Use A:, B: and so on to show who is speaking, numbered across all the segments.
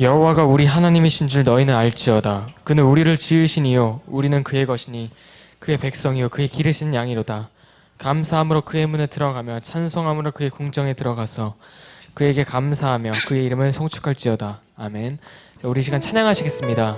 A: 여호와가 우리 하나님이신 줄 너희는 알지어다. 그는 우리를 지으신 이요 우리는 그의 것이니 그의 백성이요 그의 기르신 양이로다. 감사함으로 그의 문에 들어가며 찬송함으로 그의 궁정에 들어가서 그에게 감사하며 그의 이름을 송축할지어다. 아멘. 자, 우리 시간 찬양하시겠습니다.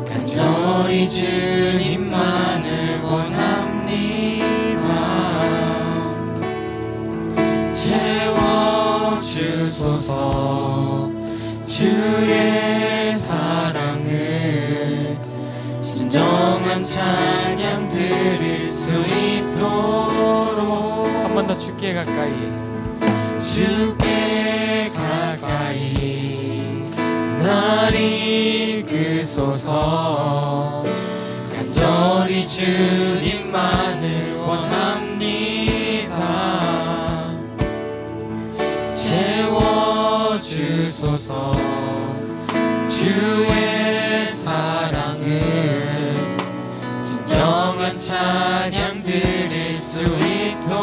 B: 간절히 주님만을 원합니다. 채워주소서. 주의 사랑을 진정한 찬양 드릴 수 있도록
A: 한 번 더 주께 가까이,
B: 주께 가까이 날 이끄소서. 간절히 주님만을 원합니다. 채워주소서. 주의 사랑을 진정한 찬양 드릴 수 있도록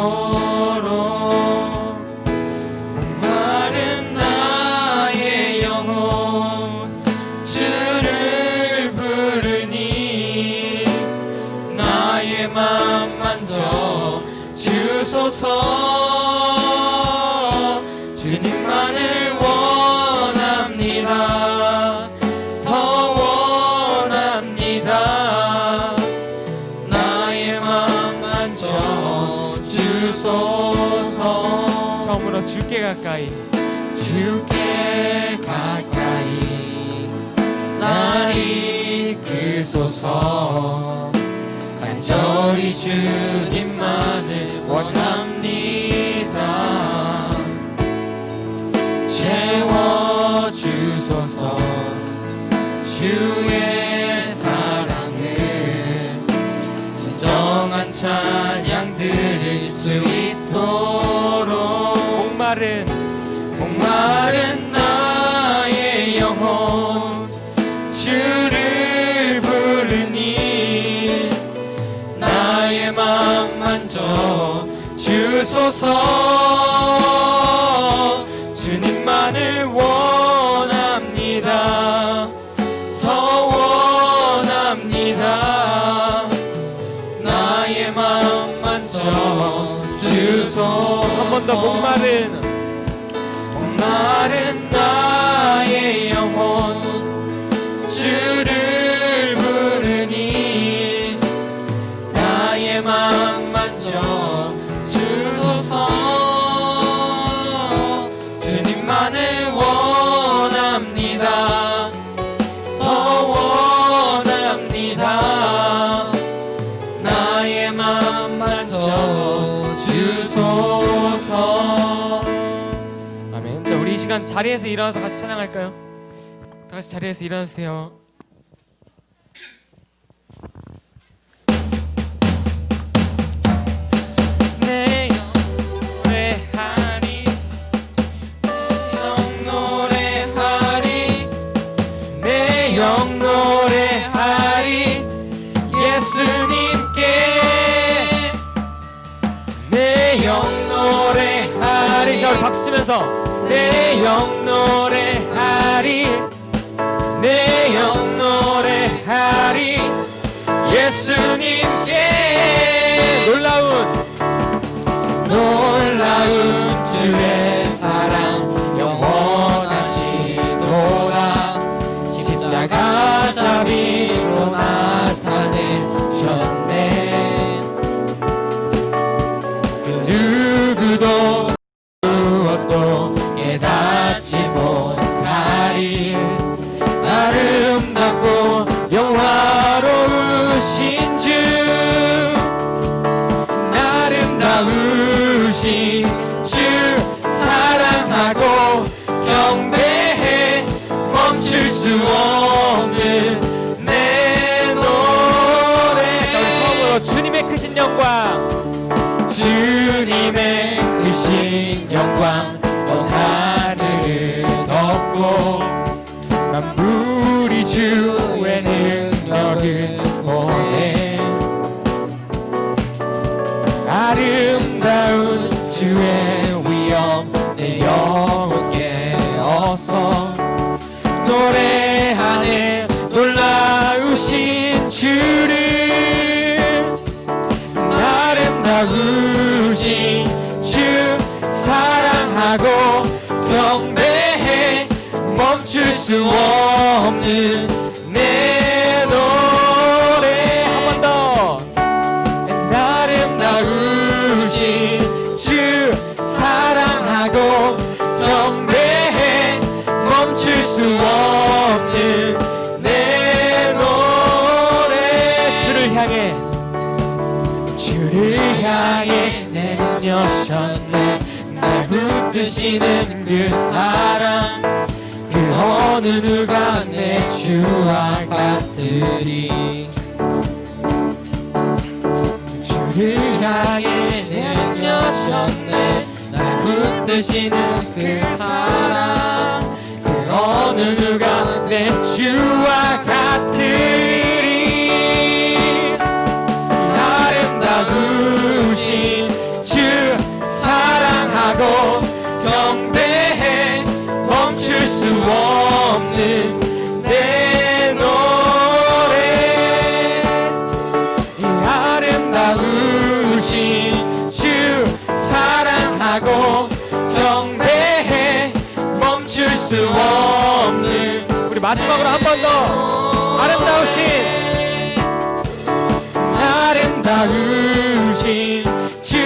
B: 목마른 나의 영혼 주를 부르니 나의 맘 만져 주소서. 주님만을 원합니다. 더 원합니다. 나의 맘 만져 주소서.
A: 처음으로 주께 가까이,
B: 주께 가까이 날 이끄소서. 간절히 주님만을 원합니다. 채워주소서. 주의 사랑을 진정한 찬양 드릴 수 있도록 목마른 나의 영혼 주를 부르니 나의 맘 만져 주소서. 주님만을 원합니다. 더 원합니다. 나의 맘 만져 주소서.
A: 한 번 더 목마른
B: 나의 영혼 주를 부르니 나의 맘 만져 주소서. 주님만을 원합니다. 더 원합니다. 나의 맘 만져 주소서.
A: 아멘. 자, 우리 이 시간 자리에서 일어나서 같이 찬양할까요? 다 같이 자리에서 일어나세요. 내 노래하리,
B: 노래하리 내 영 노래하리 예수님께. 내 영 노래하리.
A: 자, 우리 박수 치면서
B: 내 영 노래하리. 내 영 노래하리 예수님께. 놀라운 주의 사랑 영원하시도다. 십자가 자비로 나타내셨네. 그 누구도 무엇도 깨닫지 못하리. 아름답고 영화로우신 주. 아름다우신 주 사랑하고 경배해. 멈출 수 없는 내 노래.
A: 처음으로 주님의 그 크신 영광
B: 주님의 크신 영광 온 하늘을 덮고 만물이 주의 능력을 보내 아름다운 주의 위엄 내 영혼 깨어서 노래하네 놀라우신 주를 아름다우신 주 사랑하고 경배해 멈출 수 없는 내 노래 한 번 더 아름다우신 주 사랑하고 경배해 멈출 수 없는 내 노래 주를 향해 내려셨네 날 붙드시는 그 사랑 그 어느 누가 내 주와 같으리 주를 향해 내려셨네 날 붙드시는 그 사랑 그 어느 누가 내 주와 같으리 아름다우신 주 사랑하고 경배해 멈출 수 없는 내 노래 이 아름다우신 주 사랑하고 경배해 멈출 수 없는
A: 우리 마지막으로 한 번 더
B: 아름다우신 주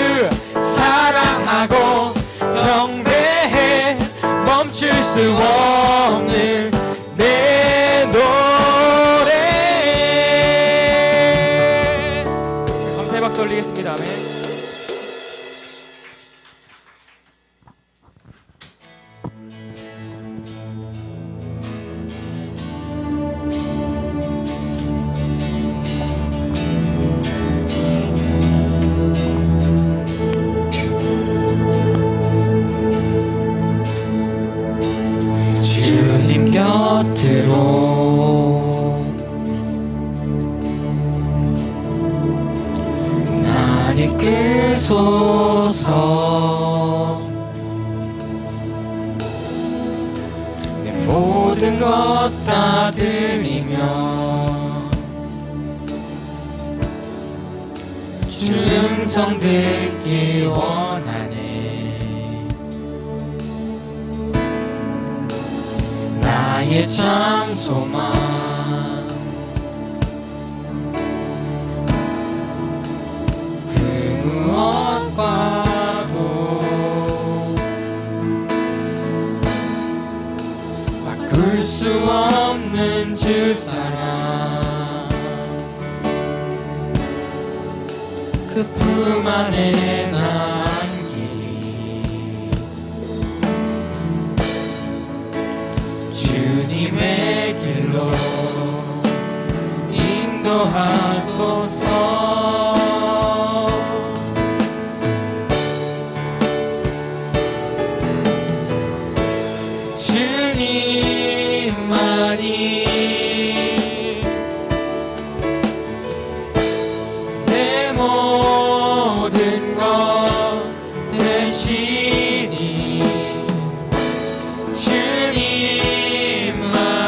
B: 사랑하고 경배해 멈출 수 없는 내 노래
A: 감사의 박수 올리겠습니다. 아멘.
B: 주님 곁으로 날 이끌소서 내 모든 것 다 드리며 주 음성 듣기 원하네 나의 참 소망 그 무엇과도 바꿀 수 없는 주 사랑 그 품 안에 나 안기리 주님의 길로 인도하소서 주님만이 내 모든 것 대신이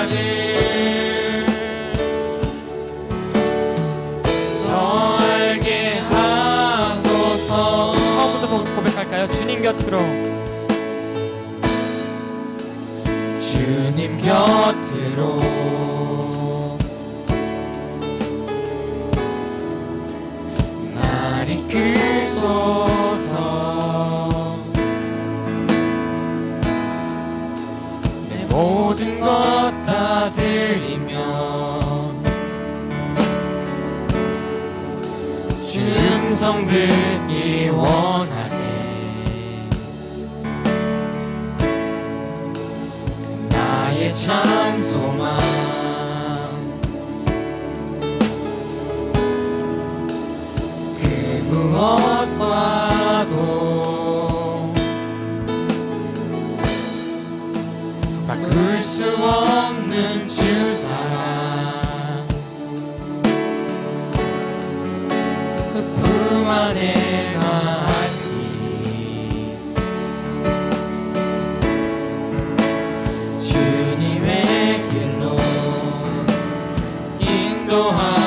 B: 주님만을 더 알게 하소서
A: 처음부터 고백할까요? 주님 곁으로
B: 주님 곁으로 날 이끌소서 내 모든 것 다 드리며 주 음성 듣기 원하네 나의 참 소망 그 그 품 안에 안기 주님의 길로 인도하소서.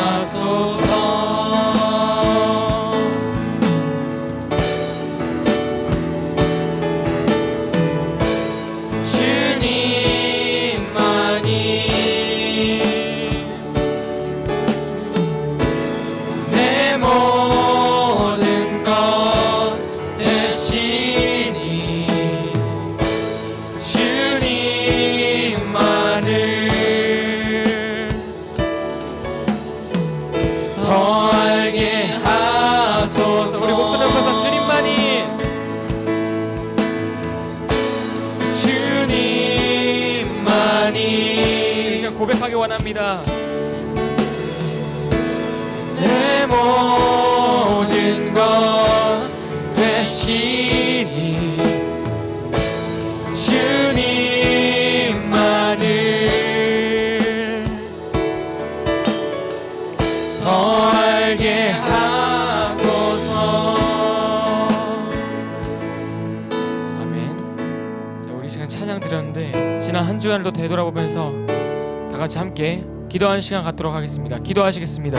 A: 우리 목소리 높여서 주님만이 이 시간 고백하기 원합니다.
B: 내 모든 것 되시니 주님만을 더 알게 하소서.
A: 아멘. 자, 우리 시간 찬양 드렸는데 지난 한 주간을 또 되돌아보면서 다 같이 함께 기도하는 시간 갖도록 하겠습니다. 기도하시겠습니다.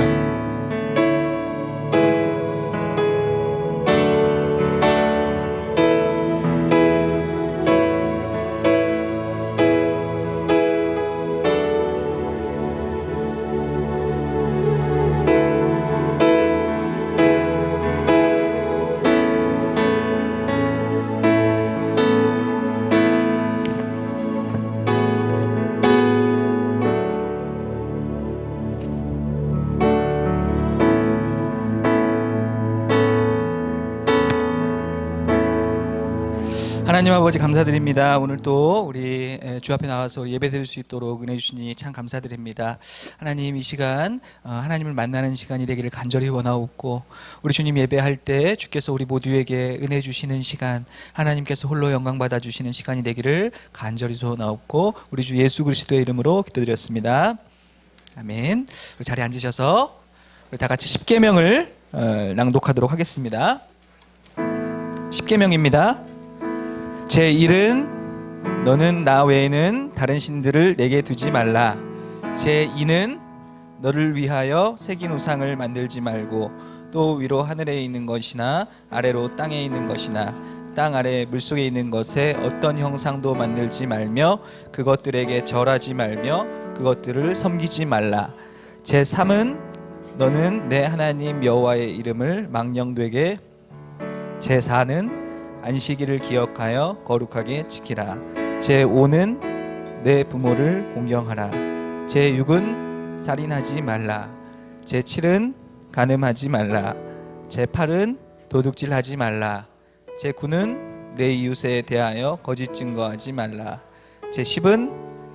C: 하나님 아버지 감사드립니다. 오늘 또 우리 주 앞에 나와서 예배드릴 수 있도록 은혜 주시니 참 감사드립니다. 하나님 이 시간 하나님을 만나는 시간이 되기를 간절히 원하옵고 우리 주님 예배할 때 주께서 우리 모두에게 은혜 주시는 시간, 하나님께서 홀로 영광 받아 주시는 시간이 되기를 간절히 소원하옵고 우리 주 예수 그리스도의 이름으로 기도드렸습니다. 아멘. 우리 자리에 앉으셔서 우리 다 같이 십계명을 낭독하도록 하겠습니다. 십계명입니다. 제1은 너는 나 외에는 다른 신들을 내게 두지 말라. 제2는 너를 위하여 새긴 우상을 만들지 말고 또 위로 하늘에 있는 것이나 아래로 땅에 있는 것이나 땅 아래 물속에 있는 것에 어떤 형상도 만들지 말며 그것들에게 절하지 말며 그것들을 섬기지 말라. 제3은 너는 내 하나님 여호와의 이름을 망령되게. 제4는 안식일을 기억하여 거룩하게 지키라. 제5는 내 부모를 공경하라. 제6은 살인하지 말라. 제7은 간음하지 말라. 제8은 도둑질하지 말라. 제9는 내 이웃에 대하여 거짓 증거하지 말라. 제10은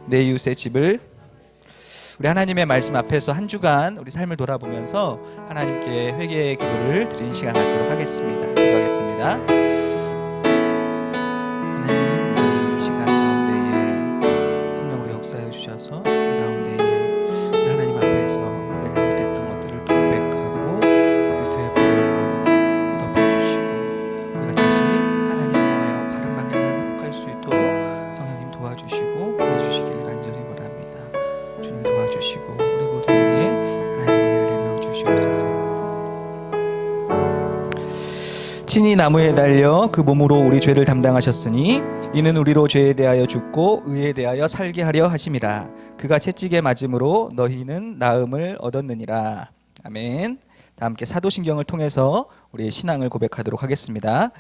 C: 내 이웃의 집을. 우리 하나님의 말씀 앞에서 한 주간 우리 삶을 돌아보면서 하나님께 회개의 기도를 드리는 시간 갖도록 하겠습니다. 기도하겠습니다. 하나님 이 시간 가운데에 성령으로 역사해 주셔서 이 가운데에 우리 하나님 앞에서 우리가 잘못했던 것들을 고백하고 그리스도의 보혈로 덮어주시고 우리가 다시 하나님을 향하여 바른 방향을 회복할 수 있도록 성령님 도와주시고 해주시기를 간절히 바랍니다. 주님 도와주시고 우리 모두에게 하나님 은혜를 내려 주시옵소서. 친히 나무에 달려 그 몸으로 우리 죄를 담당하셨으니 이는 우리로 죄에 대하여 죽고 의에 대하여 살게 하려 하심이라. 그가 채찍에 맞음으로 너희는 나음을 얻었느니라. 아멘. 다 함께 사도신경을 통해서 우리의 신앙을 고백하도록 하겠습니다.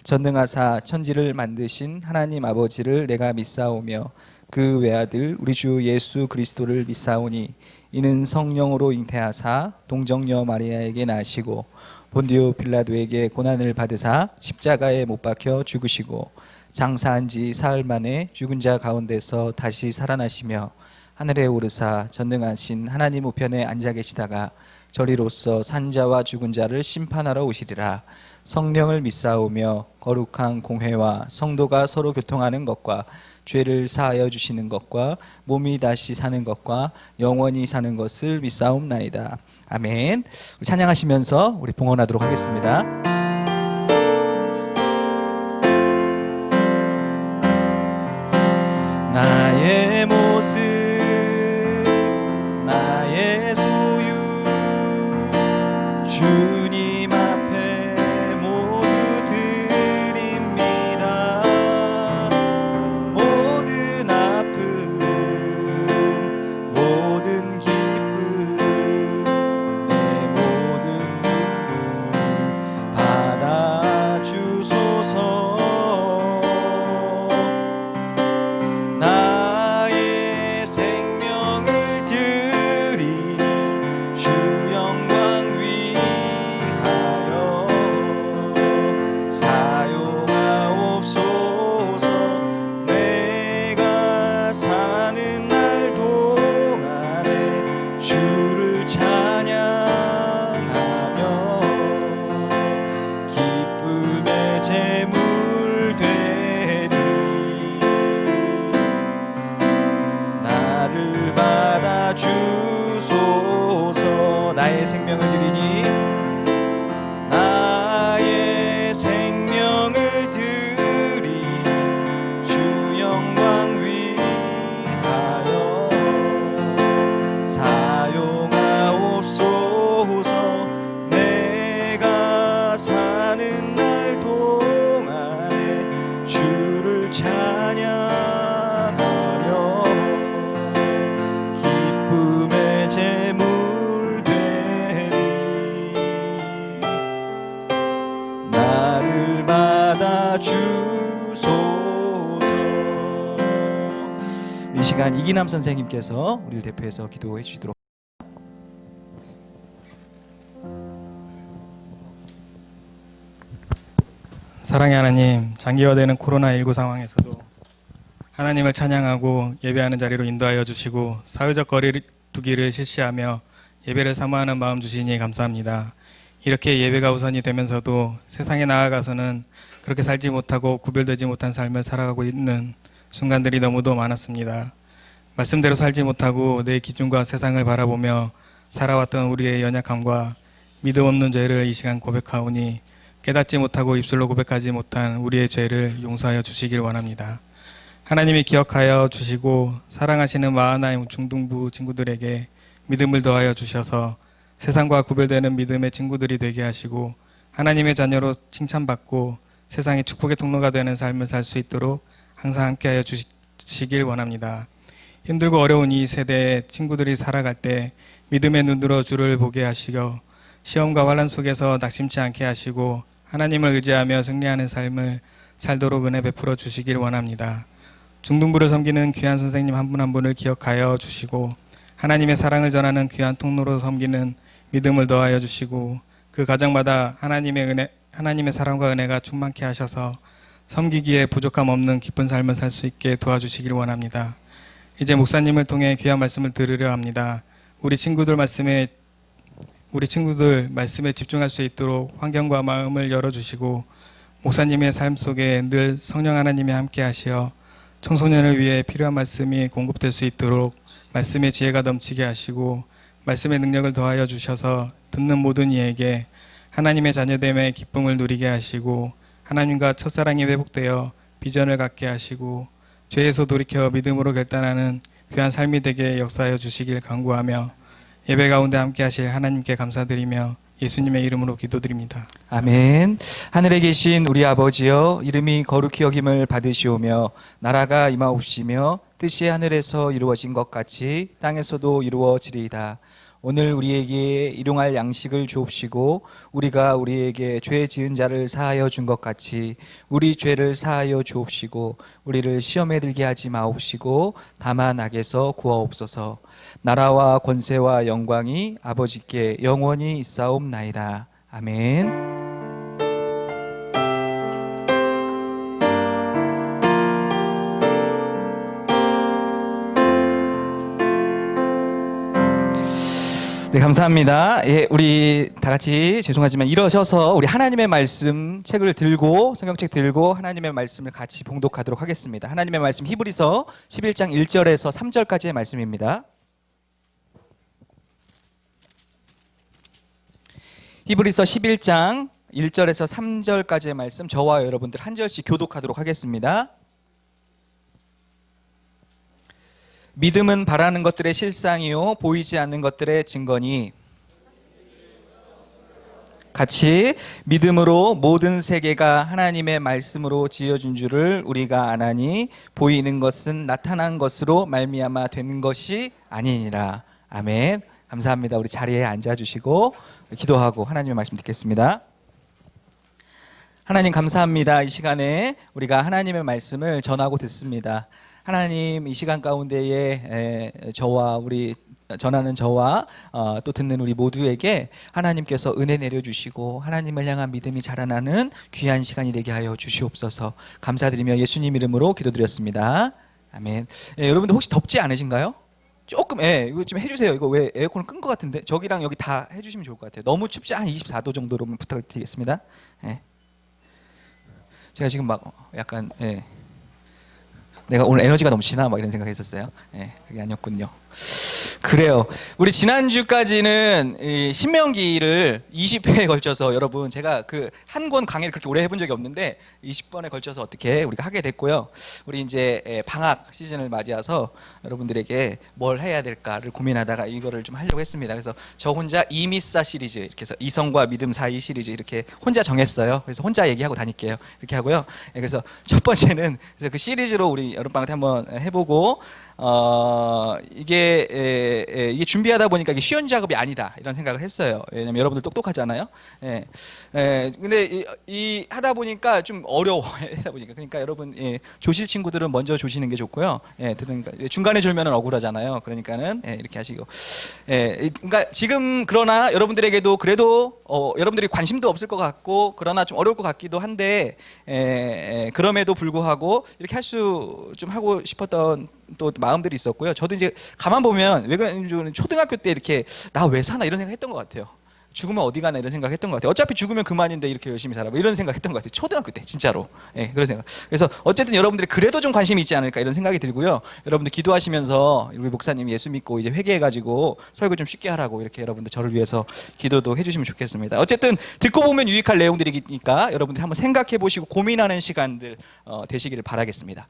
C: 전능하사 천지를 만드신 하나님 아버지를 내가 믿사오며 그 외아들 우리 주 예수 그리스도를 믿사오니 이는 성령으로 잉태하사 동정녀 마리아에게 나시고 본디오 빌라도에게 고난을 받으사 십자가에 못 박혀 죽으시고 장사한 지 사흘 만에 죽은 자 가운데서 다시 살아나시며 하늘에 오르사 전능하신 하나님 우편에 앉아 계시다가 저리로서 산자와 죽은 자를 심판하러 오시리라. 성령을 믿사오며 거룩한 공회와 성도가 서로 교통하는 것과 죄를 사하여 주시는 것과 몸이 다시 사는 것과 영원히 사는 것을 믿사옵나이다. 아멘. 찬양하시면서 우리 봉헌하도록 하겠습니다. 나의 모습 나의 소유 주님 앞에 모두 드립니다. 모든 아픔 모든 기쁨 내 모든 눈물 받아주소서. 나의 생명을 드리니 주 영광 위하여 사용하옵소서. 내가 사는 날 동안에 주를 찬양하며 기쁨의 제물 되리. 나를 받아주소서. 나의 생명을 드리니 나의 생명을 드리니 주 영광 위하여 사용하옵소서. 내가 사는 날 동안에 주를 찬양하며 기쁨의 제물 되리. 나를 받아주소서. 이 시간 이기남 선생님께서 우리를 대표해서 기도해 주시도록.
D: 사랑의 하나님, 장기화되는 코로나19 상황에서도 하나님을 찬양하고 예배하는 자리로 인도하여 주시고 사회적 거리 두기를 실시하며 예배를 사모하는 마음 주시니 감사합니다. 이렇게 예배가 우선이 되면서도 세상에 나아가서는 그렇게 살지 못하고 구별되지 못한 삶을 살아가고 있는 순간들이 너무도 많았습니다. 말씀대로 살지 못하고 내 기준과 세상을 바라보며 살아왔던 우리의 연약함과 믿음 없는 죄를 이 시간 고백하오니 깨닫지 못하고 입술로 고백하지 못한 우리의 죄를 용서하여 주시길 원합니다. 하나님이 기억하여 주시고 사랑하시는 마하나임 중등부 친구들에게 믿음을 더하여 주셔서 세상과 구별되는 믿음의 친구들이 되게 하시고 하나님의 자녀로 칭찬받고 세상의 축복의 통로가 되는 삶을 살 수 있도록 항상 함께하여 주시길 원합니다. 힘들고 어려운 이 세대의 친구들이 살아갈 때 믿음의 눈으로 주를 보게 하시고 시험과 환난 속에서 낙심치 않게 하시고 하나님을 의지하며 승리하는 삶을 살도록 은혜 베풀어 주시길 원합니다. 중등부를 섬기는 귀한 선생님 한 분 한 분을 기억하여 주시고 하나님의 사랑을 전하는 귀한 통로로 섬기는 믿음을 더하여 주시고 그 가정마다 하나님의 사랑과 은혜가 충만케 하셔서 섬기기에 부족함 없는 기쁜 삶을 살 수 있게 도와주시길 원합니다. 이제 목사님을 통해 귀한 말씀을 들으려 합니다. 우리 친구들 말씀에 집중할 수 있도록 환경과 마음을 열어주시고 목사님의 삶 속에 늘 성령 하나님이 함께 하시어 청소년을 위해 필요한 말씀이 공급될 수 있도록 말씀의 지혜가 넘치게 하시고 말씀의 능력을 더하여 주셔서 듣는 모든 이에게 하나님의 자녀됨의 기쁨을 누리게 하시고 하나님과 첫사랑이 회복되어 비전을 갖게 하시고 죄에서 돌이켜 믿음으로 결단하는 귀한 삶이 되게 역사하여 주시길 간구하며 예배 가운데 함께 하실 하나님께 감사드리며 예수님의 이름으로 기도드립니다.
C: 아멘. 하늘에 계신 우리 아버지여, 이름이 거룩히 여김을 받으시오며 나라가 임하옵시며 뜻이 하늘에서 이루어진 것 같이 땅에서도 이루어지리이다. 오늘 우리에게 일용할 양식을 주옵시고 우리가 우리에게 죄 지은 자를 사하여 준 것 같이 우리 죄를 사하여 주옵시고 우리를 시험에 들게 하지 마옵시고 다만 악에서 구하옵소서. 나라와 권세와 영광이 아버지께 영원히 있사옵나이다. 아멘. 네, 네, 감사합니다. 예, 우리 다 같이 죄송하지만 일어서서 우리 하나님의 말씀 책을 들고 성경책 들고 하나님의 말씀을 같이 봉독하도록 하겠습니다. 하나님의 말씀 히브리서 11장 1절에서 3절까지의 말씀입니다. 히브리서 11장 1절에서 3절까지의 말씀 저와 여러분들 한 절씩 교독하도록 하겠습니다. 믿음은 바라는 것들의 실상이요 보이지 않는 것들의 증거니 같이 믿음으로 모든 세계가 하나님의 말씀으로 지어준 줄을 우리가 아나니 보이는 것은 나타난 것으로 말미암아 되는 것이 아니니라. 아멘. 감사합니다. 우리 자리에 앉아주시고 기도하고 하나님의 말씀 듣겠습니다. 하나님 감사합니다. 이 시간에 우리가 하나님의 말씀을 전하고 듣습니다. 하나님 이 시간 가운데에 저와 우리 전하는 저와 또 듣는 우리 모두에게 하나님께서 은혜 내려주시고 하나님을 향한 믿음이 자라나는 귀한 시간이 되게 하여 주시옵소서. 감사드리며 예수님 이름으로 기도드렸습니다. 아멘. 여러분들 혹시 덥지 않으신가요? 조금 이거 좀 해주세요. 이거 왜 에어컨을 끈 것 같은데 저기랑 여기 다 해주시면 좋을 것 같아요. 너무 춥지 한 24도 정도로만 부탁드리겠습니다. 제가 지금 막 약간 내가 오늘 에너지가 넘치나 막 이런 생각했었어요. 그게 아니었군요. 그래요. 우리 지난주까지는 이 신명기를 20회에 걸쳐서 여러분 제가 그 한 권 강의를 그렇게 오래 해본 적이 없는데 20번에 걸쳐서 어떻게 우리가 하게 됐고요. 우리 이제 방학 시즌을 맞이해서 여러분들에게 뭘 해야 될까를 고민하다가 이거를 좀 하려고 했습니다. 그래서 저 혼자 이미사 시리즈 이렇게 해서 이성과 믿음 사이 시리즈 이렇게 혼자 정했어요. 그래서 혼자 얘기하고 다닐게요. 이렇게 하고요. 그래서 첫 번째는 그래서 그 시리즈로 우리 여름방학 때 한번 해보고 이게 준비하다 보니까 이게 쉬운 작업이 아니다 이런 생각을 했어요. 왜냐면 여러분들 똑똑하잖아요. 근데 이 하다 보니까 좀 어려워. 하다 보니까 그러니까 여러분 조실 친구들은 먼저 조시는 게 좋고요. 들으니까 중간에 졸면은 억울하잖아요. 그러니까는 이렇게 하시고. 그러니까 지금 그러나 여러분들에게도 그래도 여러분들이 관심도 없을 것 같고 그러나 좀 어려울 것 같기도 한데 그럼에도 불구하고 이렇게 할 수 좀 하고 싶었던 또 마음들이 있었고요. 저도 이제 가만 보면 왜 그런지 초등학교 때 이렇게 나 왜 사나 이런 생각 했던 것 같아요. 죽으면 어디 가나 이런 생각 했던 것 같아요. 어차피 죽으면 그만인데 이렇게 열심히 살아 뭐 이런 생각 했던 것 같아요. 초등학교 때 진짜로. 그런 생각. 그래서 어쨌든 여러분들이 그래도 좀 관심이 있지 않을까 이런 생각이 들고요. 여러분들 기도하시면서 우리 목사님 예수 믿고 이제 회개해가지고 설교 좀 쉽게 하라고 이렇게 여러분들 저를 위해서 기도도 해주시면 좋겠습니다. 어쨌든 듣고 보면 유익할 내용들이니까 여러분들이 한번 생각해 보시고 고민하는 시간들 되시기를 바라겠습니다.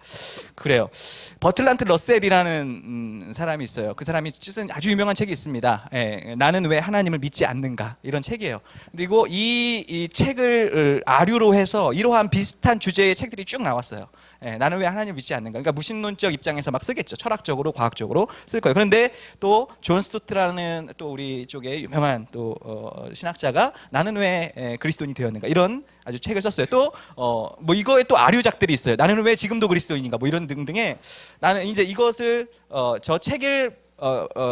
C: 그래요. 버틀란트 러셀이라는 사람이 있어요. 그 사람이 쓴 아주 유명한 책이 있습니다. 나는 왜 하나님을 믿지 않는가 이런 책이에요. 그리고 이 책을 아류로 해서 이러한 비슷한 주제의 책들이 쭉 나왔어요. 나는 왜 하나님을 믿지 않는가. 그러니까 무신론적 입장에서 막 쓰겠죠. 철학적으로 과학적으로 쓸 거예요. 그런데 또 존 스토트라는 또 우리 쪽에 유명한 또 신학자가 나는 왜 그리스도인이 되었는가 이런 아주 책을 썼어요. 또 뭐 이거에 또 아류작들이 있어요. 나는 왜 지금도 그리스도인인가 뭐 이런 등등의 나는 이제 이것을 저 책을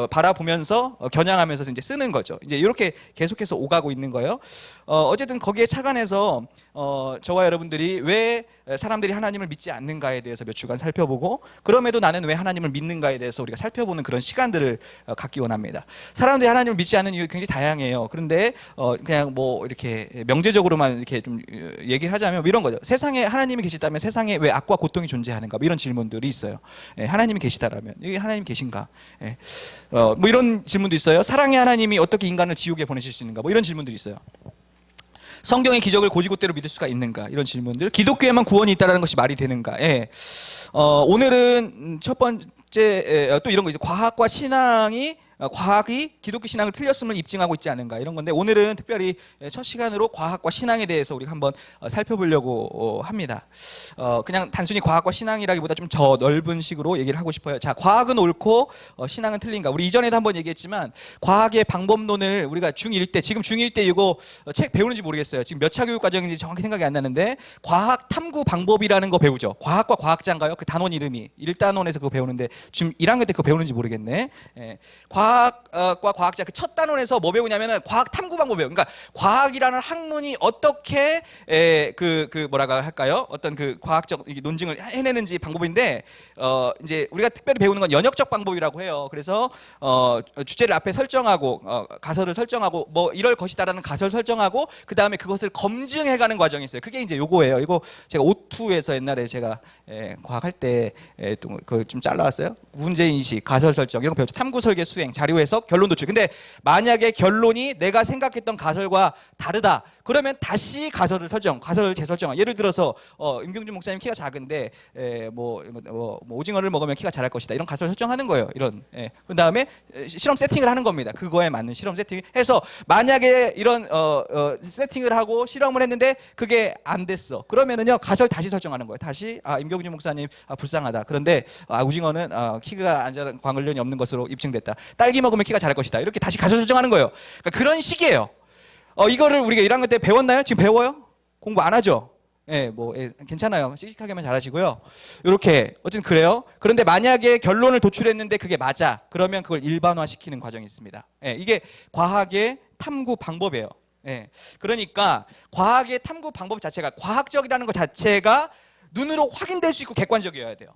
C: 바라보면서 겨냥하면서 이제 쓰는 거죠. 이제 이렇게 계속해서 오가고 있는 거예요. 어쨌든 거기에 착안해서 저와 여러분들이 왜 사람들이 하나님을 믿지 않는가에 대해서 몇 주간 살펴보고 그럼에도 나는 왜 하나님을 믿는가에 대해서 우리가 살펴보는 그런 시간들을 갖기 원합니다. 사람들이 하나님을 믿지 않는 이유 굉장히 다양해요. 그런데 그냥 뭐 이렇게 명제적으로만 이렇게 좀 얘기를 하자면 뭐 이런 거죠. 세상에 하나님이 계시다면 세상에 왜 악과 고통이 존재하는가? 뭐 이런 질문들이 있어요. 하나님이 계시다라면 여기 하나님 계신가? 뭐 이런 질문도 있어요. 사랑의 하나님이 어떻게 인간을 지옥에 보내실 수 있는가? 뭐 이런 질문들이 있어요. 성경의 기적을 고지고대로 믿을 수가 있는가? 이런 질문들. 기독교에만 구원이 있다는 것이 말이 되는가? 오늘은 첫 번째 또 이런 거 있어요. 과학과 신앙이 과학이 기독교 신앙을 틀렸음을 입증하고 있지 않은가 이런 건데 오늘은 특별히 첫 시간으로 과학과 신앙에 대해서 우리가 한번 살펴보려고 합니다. 그냥 단순히 과학과 신앙이라기보다 좀 더 넓은 식으로 얘기를 하고 싶어요. 자, 과학은 옳고 신앙은 틀린가? 우리 이전에도 한번 얘기했지만 과학의 방법론을 우리가 중1 때 지금 중1 때 이거 책 배우는지 모르겠어요. 지금 몇 차 교육 과정인지 정확히 생각이 안 나는데 과학 탐구 방법이라는 거 배우죠. 과학과 과학자인가요? 그 단원 이름이 1단원에서 그거 배우는데 지금 1학년 때 그거 배우는지 모르겠네. 과학 과학과 과학자 그 첫 단원에서 뭐 배우냐면은 과학 탐구 방법 배워. 그러니까 과학이라는 학문이 어떻게 뭐라고 할까요? 어떤 그 과학적 논증을 해내는지 방법인데 이제 우리가 특별히 배우는 건 연역적 방법이라고 해요. 그래서 주제를 앞에 설정하고 가설을 설정하고 뭐 이럴 것이다라는 가설 설정하고 그 다음에 그것을 검증해가는 과정이 있어요. 그게 이제 요거예요. 이거 제가 O2에서 옛날에 제가 과학할 때 그 좀 잘라왔어요. 문제 인식, 가설 설정 이런 거 배웠죠. 탐구 설계, 수행, 자료 해석, 결론 도출. 근데 만약에 결론이 내가 생각했던 가설과 다르다. 그러면 다시 가설을 설정, 가설을 재설정. 예를 들어서 임경준 목사님 키가 작은데 뭐 오징어를 먹으면 키가 자랄 것이다. 이런 가설을 설정하는 거예요. 이런. 그 다음에 실험 세팅을 하는 겁니다. 그거에 맞는 실험 세팅해서 만약에 이런 세팅을 하고 실험을 했는데 그게 안 됐어. 그러면은요 가설 다시 설정하는 거예요. 다시 임경준 목사님 불쌍하다. 그런데 오징어는 키가 안 자란 광을련이 없는 것으로 입증됐다. 딸기 먹으면 키가 자랄 것이다. 이렇게 다시 가설 설정하는 거예요. 그러니까 그런 식이에요. 이거를 우리가 1학년 때 배웠나요? 지금 배워요? 공부 안 하죠? 괜찮아요. 씩씩하게만 잘하시고요. 이렇게 어쨌든 그래요. 그런데 만약에 결론을 도출했는데 그게 맞아. 그러면 그걸 일반화시키는 과정이 있습니다. 이게 과학의 탐구 방법이에요. 그러니까 과학의 탐구 방법 자체가 과학적이라는 것 자체가 눈으로 확인될 수 있고 객관적이어야 돼요.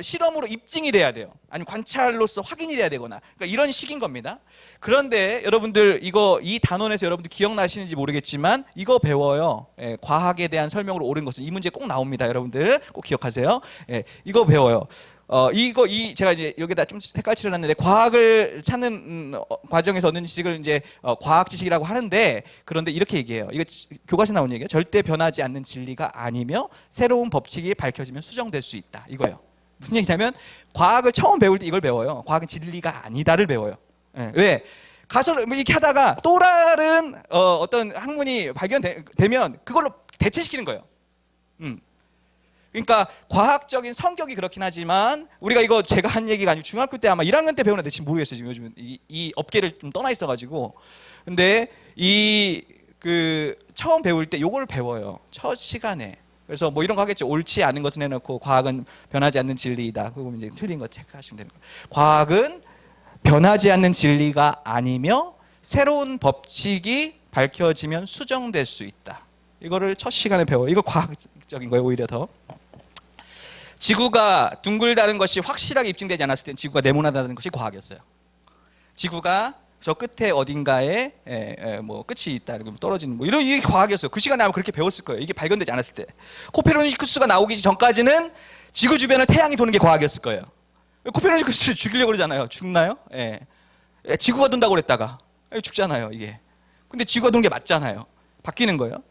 C: 실험으로 입증이 돼야 돼요. 아니면 관찰로서 확인이 돼야 되거나. 그러니까 이런 식인 겁니다. 그런데 여러분들 이 단원에서 여러분들 기억나시는지 모르겠지만 이거 배워요. 과학에 대한 설명으로 옳은 것은 이 문제 꼭 나옵니다. 여러분들 꼭 기억하세요. 이거 배워요. 제가 이제 여기다 좀 색깔 칠해놨는데 과학을 찾는 과정에서 얻는 지식을 이제 과학 지식이라고 하는데 그런데 이렇게 얘기해요. 이거 교과서에 나온 얘기예요. 절대 변하지 않는 진리가 아니며 새로운 법칙이 밝혀지면 수정될 수 있다. 이거예요. 무슨 얘기냐면 과학을 처음 배울 때 이걸 배워요. 과학은 진리가 아니다를 배워요. 왜? 가설 이렇게 하다가 또 다른 어떤 학문이 발견되면 그걸로 대체시키는 거예요. 그러니까 과학적인 성격이 그렇긴 하지만 우리가 이거 제가 한 얘기가 아니고 중학교 때 아마 1학년 때 배우는데 지금 모르겠어요. 지금 요즘 이 업계를 좀 떠나 있어가지고. 근데 처음 배울 때 요걸 배워요. 첫 시간에. 그래서 뭐 이런 거 하겠죠. 옳지 않은 것은 해놓고 과학은 변하지 않는 진리이다. 그거 이제 틀린 거 체크하시면 되는 거예요. 과학은 변하지 않는 진리가 아니며 새로운 법칙이 밝혀지면 수정될 수 있다. 이거를 첫 시간에 배워요. 이거 과학적인 거예요. 오히려 더. 지구가 둥글다는 것이 확실하게 입증되지 않았을 땐 지구가 네모나다는 것이 과학이었어요. 지구가 저 끝에 어딘가에 뭐 끝이 있다, 떨어지는 뭐 이런 이게 과학이었어요. 그 시간에 아마 그렇게 배웠을 거예요. 이게 발견되지 않았을 때. 코페르니쿠스가 나오기 전까지는 지구 주변을 태양이 도는 게 과학이었을 거예요. 코페르니쿠스를 죽이려고 그러잖아요. 죽나요? 지구가 돈다고 그랬다가 죽잖아요. 이게. 근데 지구가 도는 게 맞잖아요. 바뀌는 거예요.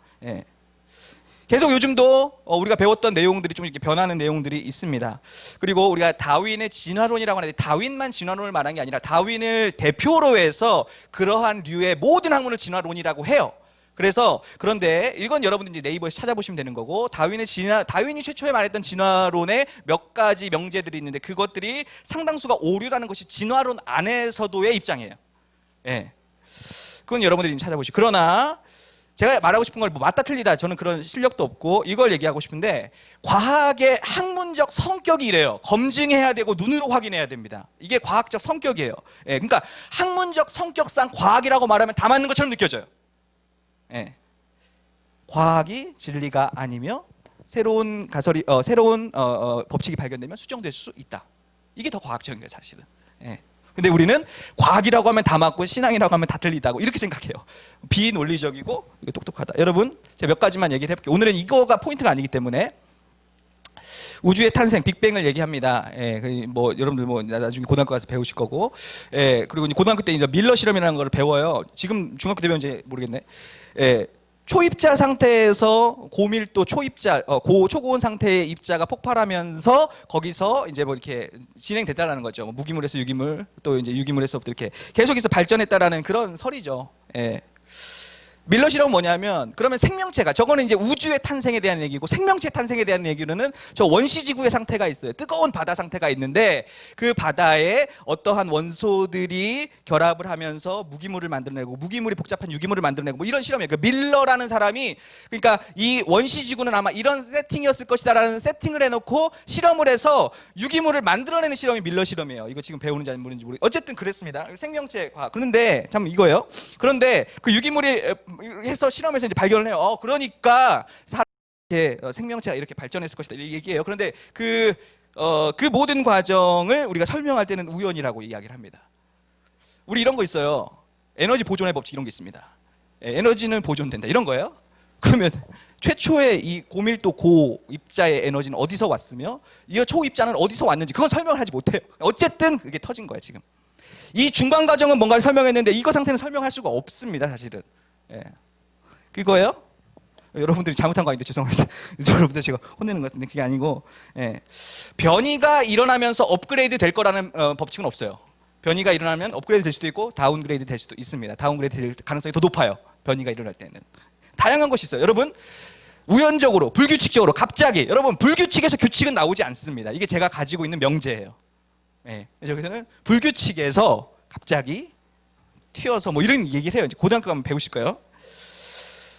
C: 계속 요즘도 우리가 배웠던 내용들이 좀 이렇게 변하는 내용들이 있습니다. 그리고 우리가 다윈의 진화론이라고 하는데 다윈만 진화론을 말한 게 아니라 다윈을 대표로 해서 그러한 류의 모든 학문을 진화론이라고 해요. 그런데 이건 여러분들 이제 네이버에서 찾아보시면 되는 거고 다윈이 최초에 말했던 진화론의 몇 가지 명제들이 있는데 그것들이 상당수가 오류라는 것이 진화론 안에서도의 입장이에요. 그건 여러분들이 찾아보시고 그러나 제가 말하고 싶은 걸 뭐 맞다 틀리다 저는 그런 실력도 없고 이걸 얘기하고 싶은데 과학의 학문적 성격이 이래요. 검증해야 되고 눈으로 확인해야 됩니다. 이게 과학적 성격이에요. 그러니까 학문적 성격상 과학이라고 말하면 다 맞는 것처럼 느껴져요. 과학이 진리가 아니며 새로운 법칙이 발견되면 수정될 수 있다. 이게 더 과학적인 거예요, 사실은. 근데 우리는 과학이라고 하면 다 맞고 신앙이라고 하면 다 틀리다고 이렇게 생각해요. 비논리적이고 똑똑하다. 여러분 제가 몇 가지만 얘기를 해볼게요. 오늘은 이거가 포인트가 아니기 때문에 우주의 탄생, 빅뱅을 얘기합니다. 뭐 여러분들 뭐 나중에 고등학교 가서 배우실 거고, 그리고 이제 고등학교 때 이제 밀러 실험이라는 걸 배워요. 지금 중학교 때 배운지 모르겠네. 초입자 상태에서 고밀도 초고온 상태의 입자가 폭발하면서 거기서 이제 뭐 이렇게 진행됐다라는 거죠. 뭐 무기물에서 유기물, 또 이제 유기물에서부터 이렇게 계속해서 발전했다라는 그런 설이죠. 밀러 실험은 뭐냐면 그러면 생명체가 저거는 이제 우주의 탄생에 대한 얘기고 생명체 탄생에 대한 얘기로는 저 원시지구의 상태가 있어요. 뜨거운 바다 상태가 있는데 그 바다에 어떠한 원소들이 결합을 하면서 무기물을 만들어내고 무기물이 복잡한 유기물을 만들어내고 뭐 이런 실험이에요. 그 밀러라는 사람이 그러니까 이 원시지구는 아마 이런 세팅이었을 것이다라는 세팅을 해놓고 실험을 해서 유기물을 만들어내는 실험이 밀러 실험이에요. 이거 지금 배우는지 안 모르는지 모르겠어요. 어쨌든 그랬습니다. 생명체 과학. 그런데 참 이거예요. 그런데 그 유기물이 해서 실험에서 이제 발견을 해요. 그러니까 생명체가 이렇게 발전했을 것이다 이 얘기예요. 그런데 그 모든 과정을 우리가 설명할 때는 우연이라고 이야기를 합니다. 우리 이런 거 있어요. 에너지 보존의 법칙 이런 게 있습니다. 에너지는 보존된다 이런 거예요. 그러면 최초의 이 고밀도 고입자의 에너지는 어디서 왔으며 이 초입자는 어디서 왔는지 그건 설명을 하지 못해요. 어쨌든 그게 터진 거예요 지금. 이 중간 과정은 뭔가를 설명했는데 이거 상태는 설명할 수가 없습니다 사실은. 예. 그거예요? 여러분들이 잘못한 거 아닌데 죄송합니다. 여러분들 제가 혼내는 것 같은데 그게 아니고 예. 변이가 일어나면서 업그레이드 될 거라는 법칙은 없어요. 변이가 일어나면 업그레이드 될 수도 있고 다운그레이드 될 수도 있습니다. 다운그레이드 될 가능성이 더 높아요. 변이가 일어날 때는. 다양한 것이 있어요. 여러분 우연적으로 불규칙적으로 갑자기 여러분 불규칙에서 규칙은 나오지 않습니다. 이게 제가 가지고 있는 명제예요. 예. 여기서는 불규칙에서 갑자기 튀어서 뭐 이런 얘기를 해요. 이제 고등학교 가면 배우실 거예요.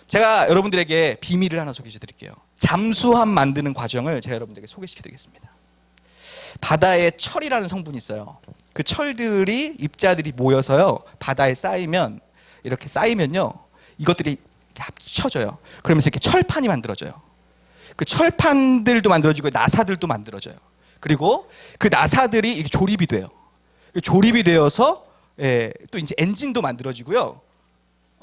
C: 제가 여러분들에게 비밀을 하나 소개해 드릴게요. 잠수함 만드는 과정을 제가 여러분들에게 소개시켜 드리겠습니다. 바다에 철이라는 성분이 있어요. 그 철들이 입자들이 모여서요. 바다에 쌓이면 이렇게 쌓이면요. 이것들이 이렇게 합쳐져요. 그러면서 이렇게 철판이 만들어져요. 그 철판들도 만들어지고 나사들도 만들어져요. 그리고 그 나사들이 이게 조립이 돼요. 조립이 되어서 예, 또 이제 엔진도 만들어지고요.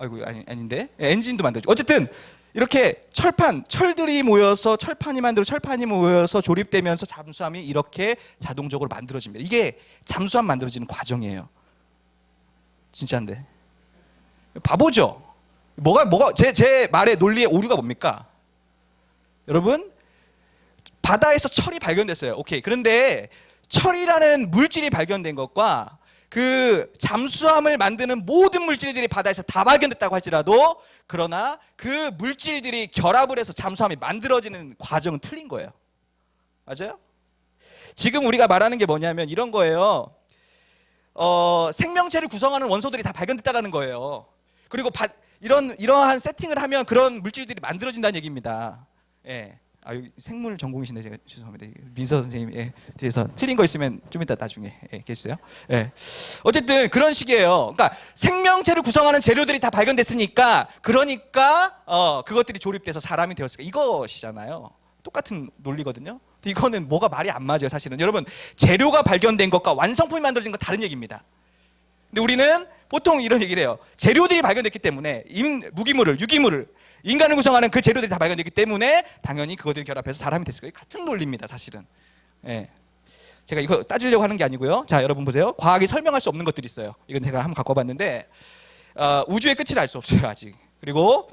C: 아이고 아닌데 엔진도 만들어지고 어쨌든 이렇게 철들이 모여서 철판이 모여서 조립되면서 잠수함이 이렇게 자동적으로 만들어집니다. 이게 잠수함 만들어지는 과정이에요. 진짜인데 바보죠. 뭐가 제 말의 논리의 오류가 뭡니까? 여러분 바다에서 철이 발견됐어요. 오케이. 그런데 철이라는 물질이 발견된 것과 그 잠수함을 만드는 모든 물질들이 바다에서 다 발견됐다고 할지라도 그러나 그 물질들이 결합을 해서 잠수함이 만들어지는 과정은 틀린 거예요. 맞아요? 지금 우리가 말하는 게 뭐냐면 이런 거예요. 생명체를 구성하는 원소들이 다 발견됐다는 거예요. 그리고 이러한 세팅을 하면 그런 물질들이 만들어진다는 얘기입니다. 예. 생물 전공이신데 제가 죄송합니다. 민서 선생님 뒤에서 틀린 거 있으면 좀 이따 나중에 계세요. 예. 어쨌든 그런 식이에요. 그러니까 생명체를 구성하는 재료들이 다 발견됐으니까 그러니까 그것들이 조립돼서 사람이 되었으니까 이것이잖아요. 똑같은 논리거든요. 이거는 뭐가 말이 안 맞아요. 사실은 여러분 재료가 발견된 것과 완성품이 만들어진 건 다른 얘기입니다. 근데 우리는 보통 이런 얘기를 해요. 재료들이 발견됐기 때문에 무기물을 유기물을 인간을 구성하는 그 재료들이 다 발견됐기 때문에 당연히 그것들이 결합해서 사람이 됐을 거예요. 같은 논리입니다, 사실은. 예. 제가 이거 따지려고 하는 게 아니고요. 자, 여러분 보세요. 과학이 설명할 수 없는 것들이 있어요. 이건 제가 한번 갖고 와봤는데 우주의 끝을 알 수 없어요, 아직. 그리고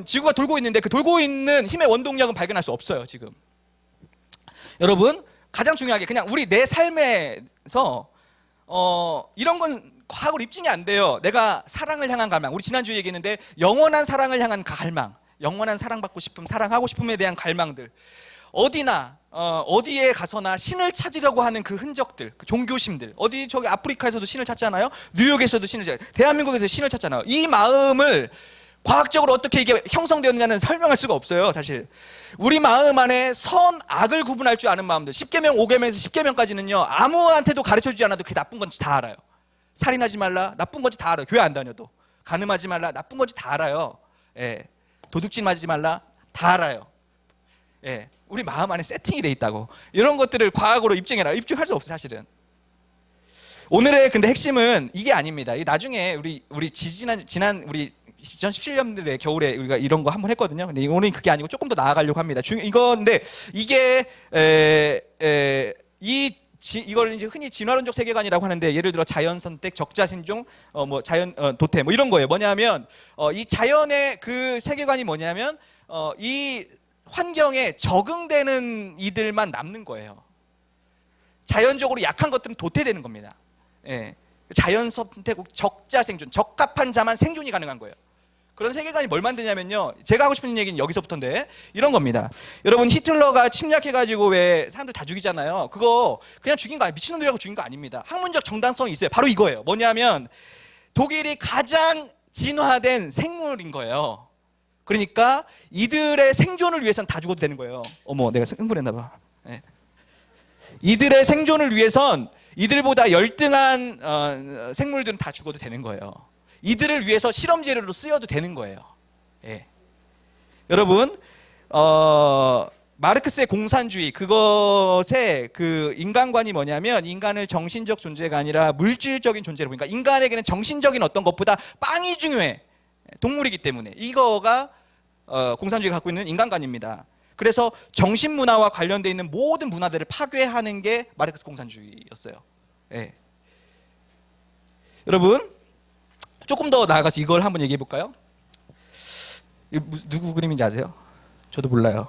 C: 지구가 돌고 있는데 그 돌고 있는 힘의 원동력은 발견할 수 없어요, 지금. 여러분 가장 중요하게 그냥 우리 내 삶에서 이런 건 과학으로 입증이 안 돼요. 내가 사랑을 향한 갈망. 우리 지난주에 얘기했는데 영원한 사랑을 향한 갈망. 영원한 사랑받고 싶음, 사랑하고 싶음에 대한 갈망들. 어디나 어디에 가서나 신을 찾으려고 하는 그 흔적들, 그 종교심들. 저기 아프리카에서도 신을 찾잖아요. 뉴욕에서도 신을 찾잖아요. 대한민국에서 신을 찾잖아요. 이 마음을 과학적으로 어떻게 이게 형성되었느냐는 설명할 수가 없어요, 사실. 우리 마음 안에 선, 악을 구분할 줄 아는 마음들. 10계명, 5계명에서 10계명까지는요. 아무한테도 가르쳐주지 않아도 그게 나쁜 건지 다 알아요. 살인하지 말라, 나쁜 건지 다 알아요. 교회 안 다녀도. 간음하지 말라, 나쁜 건지 다 알아요. 예. 도둑질 맞지 말라, 다 알아요. 예. 우리 마음 안에 세팅이 돼 있다고. 이런 것들을 과학으로 입증해라. 입증할 수 없어요, 사실은. 오늘의 근데 핵심은 이게 아닙니다. 나중에 우리 지난 우리 2017년들의 겨울에 우리가 이런 거 한번 했거든요. 근데 오늘은 그게 아니고 조금 더 나아가려고 합니다. 이건데 이게 이걸 이제 흔히 진화론적 세계관이라고 하는데 예를 들어 자연 선택, 적자 생존, 자연 도태 뭐 이런 거예요. 뭐냐면 이 자연의 그 세계관이 뭐냐면 이 환경에 적응되는 이들만 남는 거예요. 자연적으로 약한 것들은 도태되는 겁니다. 예. 자연 선택, 적자 생존, 적합한 자만 생존이 가능한 거예요. 그런 세계관이 뭘 만드냐면요. 제가 하고 싶은 얘기는 여기서부터인데 이런 겁니다. 여러분 히틀러가 침략해가지고 왜 사람들 다 죽이잖아요. 그거 그냥 죽인 거 아니에요. 미친놈들이라고 죽인 거 아닙니다. 학문적 정당성이 있어요. 바로 이거예요. 뭐냐면 독일이 가장 진화된 생물인 거예요. 그러니까 이들의 생존을 위해서는 다 죽어도 되는 거예요. 어머, 내가 흥분했나 봐. 네. 이들의 생존을 위해선 이들보다 열등한 생물들은 다 죽어도 되는 거예요. 이들을 위해서 실험 재료로 쓰여도 되는 거예요. 예. 여러분, 마르크스의 공산주의 그것의 그 인간관이 뭐냐면 인간을 정신적 존재가 아니라 물질적인 존재로 보니까 인간에게는 정신적인 어떤 것보다 빵이 중요해. 동물이기 때문에 이거가 공산주의가 갖고 있는 인간관입니다. 그래서 정신문화와 관련되어 있는 모든 문화들을 파괴하는 게 마르크스 공산주의였어요. 예. 여러분 조금 더 나아가서 이걸 한번 얘기해 볼까요? 누구 그림인지 아세요? 저도 몰라요.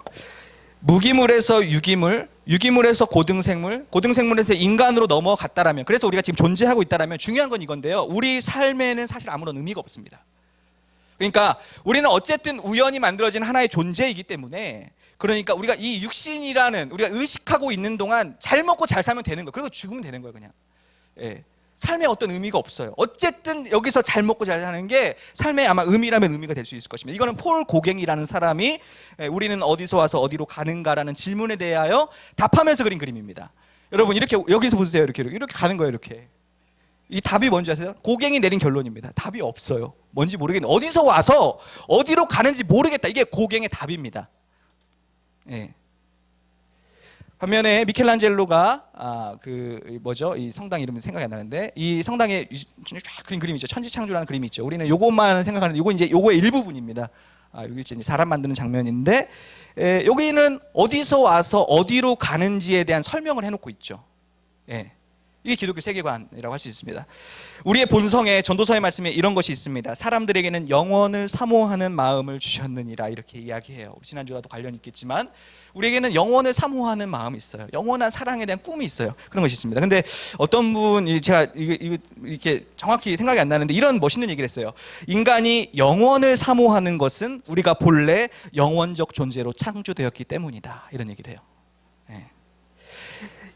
C: 무기물에서 유기물, 유기물에서 고등생물, 고등생물에서 인간으로 넘어갔다라면, 그래서 우리가 지금 존재하고 있다라면 중요한 건 이건데요. 우리 삶에는 사실 아무런 의미가 없습니다. 그러니까 우리는 어쨌든 우연히 만들어진 하나의 존재이기 때문에, 그러니까 우리가 이 육신이라는 우리가 의식하고 있는 동안 잘 먹고 잘 살면 되는 거예요. 그리고 죽으면 되는 거예요, 그냥. 예. 삶에 어떤 의미가 없어요. 어쨌든 여기서 잘 먹고 잘 사는 게 삶에 아마 의미라면 의미가 될 수 있을 것입니다. 이거는 폴 고갱이라는 사람이 우리는 어디서 와서 어디로 가는가라는 질문에 대하여 답하면서 그린 그림입니다. 여러분 이렇게 여기서 보세요. 이렇게 가는 거예요. 이렇게. 이 답이 뭔지 아세요? 고갱이 내린 결론입니다. 답이 없어요. 뭔지 모르겠는데 어디서 와서 어디로 가는지 모르겠다. 이게 고갱의 답입니다. 예. 반면에 미켈란젤로가 이 성당 이름은 생각이 안 나는데 이 성당에 쫙 그린 그림이 있죠. 천지창조라는 그림이 있죠. 우리는 요것만 생각하는데 요거의 일부분입니다. 여기 이제 사람 만드는 장면인데 여기는 어디서 와서 어디로 가는지에 대한 설명을 해놓고 있죠. 예. 이게 기독교 세계관이라고 할 수 있습니다. 우리의 본성에 전도서의 말씀에 이런 것이 있습니다. 사람들에게는 영원을 사모하는 마음을 주셨느니라 이렇게 이야기해요. 지난주와도 관련이 있겠지만 우리에게는 영원을 사모하는 마음이 있어요. 영원한 사랑에 대한 꿈이 있어요. 그런 것이 있습니다. 근데 어떤 분이 제가 이렇게 정확히 생각이 안 나는데 이런 멋있는 얘기를 했어요. 인간이 영원을 사모하는 것은 우리가 본래 영원적 존재로 창조되었기 때문이다. 이런 얘기를 해요. 네.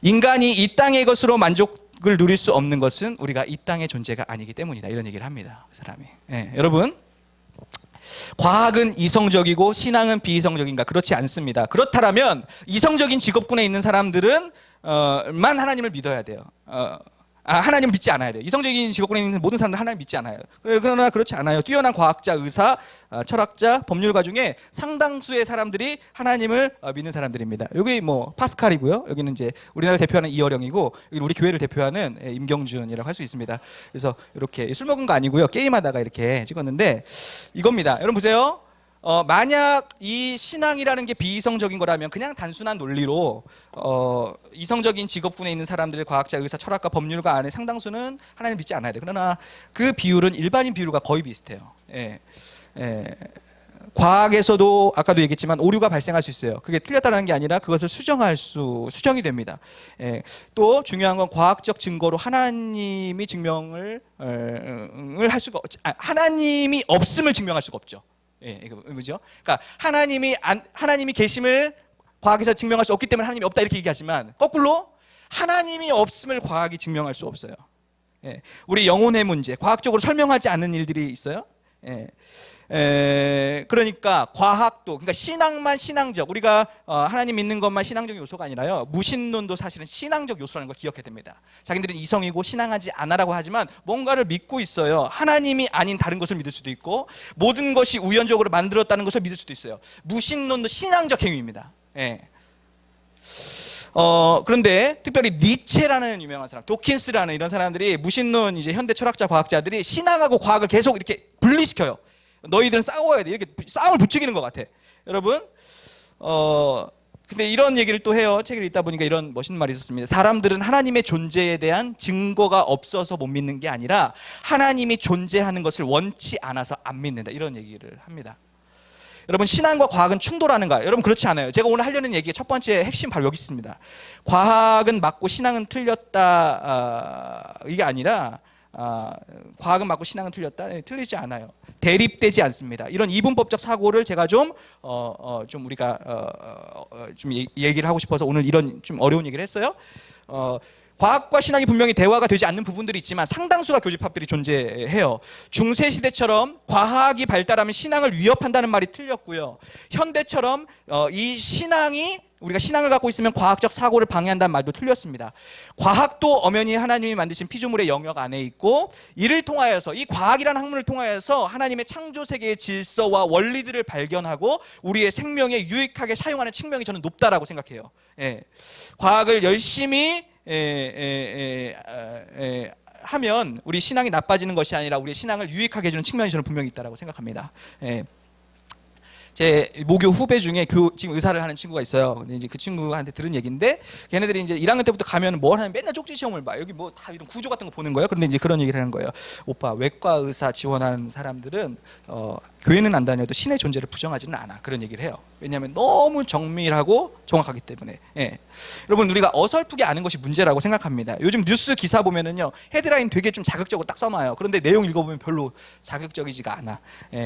C: 인간이 이 땅의 것으로 만족을 누릴 수 없는 것은 우리가 이 땅의 존재가 아니기 때문이다. 이런 얘기를 합니다. 그 사람이. 네, 여러분, 과학은 이성적이고 신앙은 비이성적인가? 그렇지 않습니다. 그렇다면 이성적인 직업군에 있는 사람들은 만 하나님을 믿어야 돼요. 하나님을 믿지 않아야 돼요. 이성적인 직업군에 있는 모든 사람들 하나님 믿지 않아요. 그러나 그렇지 않아요. 뛰어난 과학자, 의사, 철학자, 법률가 중에 상당수의 사람들이 하나님을 믿는 사람들입니다. 여기 뭐 파스칼이고요. 여기는 이제 우리나라를 대표하는 이어령이고 여기 우리 교회를 대표하는 임경준이라고 할 수 있습니다. 그래서 이렇게 술 먹은 거 아니고요. 게임하다가 이렇게 찍었는데 이겁니다. 여러분 보세요. 만약 이 신앙이라는 게 비이성적인 거라면 그냥 단순한 논리로 이성적인 직업군에 있는 사람들, 과학자, 의사, 철학가, 법률가 안에 상당수는 하나님 믿지 않아야 돼. 그러나 그 비율은 일반인 비율과 거의 비슷해요. 과학에서도 아까도 얘기했지만 오류가 발생할 수 있어요. 그게 틀렸다는 게 아니라 그것을 수정이 됩니다. 또 중요한 건 과학적 증거로 하나님이 증명을 할 수가 하나님이 없음을 증명할 수가 없죠. 이거 뭐죠? 그러니까 하나님이 계심을 과학에서 증명할 수 없기 때문에 하나님이 없다 이렇게 얘기하지만 거꾸로 하나님이 없음을 과학이 증명할 수 없어요. 우리 영혼의 문제, 과학적으로 설명하지 않는 일들이 있어요. 그러니까 과학도, 그러니까 신앙만 신앙적, 우리가 하나님 믿는 것만 신앙적 요소가 아니라요, 무신론도 사실은 신앙적 요소라는 걸 기억해야 됩니다. 자기들은 이성이고 신앙하지 않아라고 하지만 뭔가를 믿고 있어요. 하나님이 아닌 다른 것을 믿을 수도 있고 모든 것이 우연적으로 만들었다는 것을 믿을 수도 있어요. 무신론도 신앙적 행위입니다. 그런데 특별히 니체라는 유명한 사람, 도킨스라는 이런 사람들이 무신론 이제 현대 철학자, 과학자들이 신앙하고 과학을 계속 이렇게 분리시켜요. 너희들은 싸워야 돼. 이렇게 싸움을 부추기는 것 같아. 여러분, 근데 이런 얘기를 또 해요. 책을 읽다 보니까 이런 멋있는 말이 있었습니다. 사람들은 하나님의 존재에 대한 증거가 없어서 못 믿는 게 아니라 하나님이 존재하는 것을 원치 않아서 안 믿는다. 이런 얘기를 합니다. 여러분, 신앙과 과학은 충돌하는가? 여러분, 그렇지 않아요. 제가 오늘 하려는 얘기의 첫 번째 핵심 바로 여기 있습니다. 과학은 맞고 신앙은 틀렸다, 이게 아니라 과학은 맞고 신앙은 틀렸다? 틀리지 않아요. 대립되지 않습니다. 이런 이분법적 사고를 제가 좀 우리가 좀 얘기를 하고 싶어서 오늘 이런 좀 어려운 얘기를 했어요. 과학과 신앙이 분명히 대화가 되지 않는 부분들이 있지만 상당수가 교집합들이 존재해요. 중세 시대처럼 과학이 발달하면 신앙을 위협한다는 말이 틀렸고요. 현대처럼 이 신앙이 우리가 신앙을 갖고 있으면 과학적 사고를 방해한다는 말도 틀렸습니다. 과학도 엄연히 하나님이 만드신 피조물의 영역 안에 있고 이를 통하여서 이 과학이라는 학문을 통하여서 하나님의 창조 세계의 질서와 원리들을 발견하고 우리의 생명에 유익하게 사용하는 측면이 저는 높다라고 생각해요. 과학을 열심히 하면 우리 신앙이 나빠지는 것이 아니라 우리의 신앙을 유익하게 해주는 측면이 저는 분명히 있다고 생각합니다. 제 모교 후배 중에 지금 의사를 하는 친구가 있어요. 근데 이제 그 친구한테 들은 얘기인데 걔네들이 이제 1학년 때부터 가면 뭘 하면 맨날 쪽지 시험을 봐. 여기 뭐 다 이런 구조 같은 거 보는 거예요. 그런데 이제 그런 얘기를 하는 거예요. 오빠, 외과 의사 지원하는 사람들은 교회는 안 다녀도 신의 존재를 부정하지는 않아. 그런 얘기를 해요. 왜냐하면 너무 정밀하고 정확하기 때문에. 여러분, 우리가 어설프게 아는 것이 문제라고 생각합니다. 요즘 뉴스 기사 보면은요, 헤드라인 되게 좀 자극적으로 딱 써놔요. 그런데 내용 읽어보면 별로 자극적이지가 않아.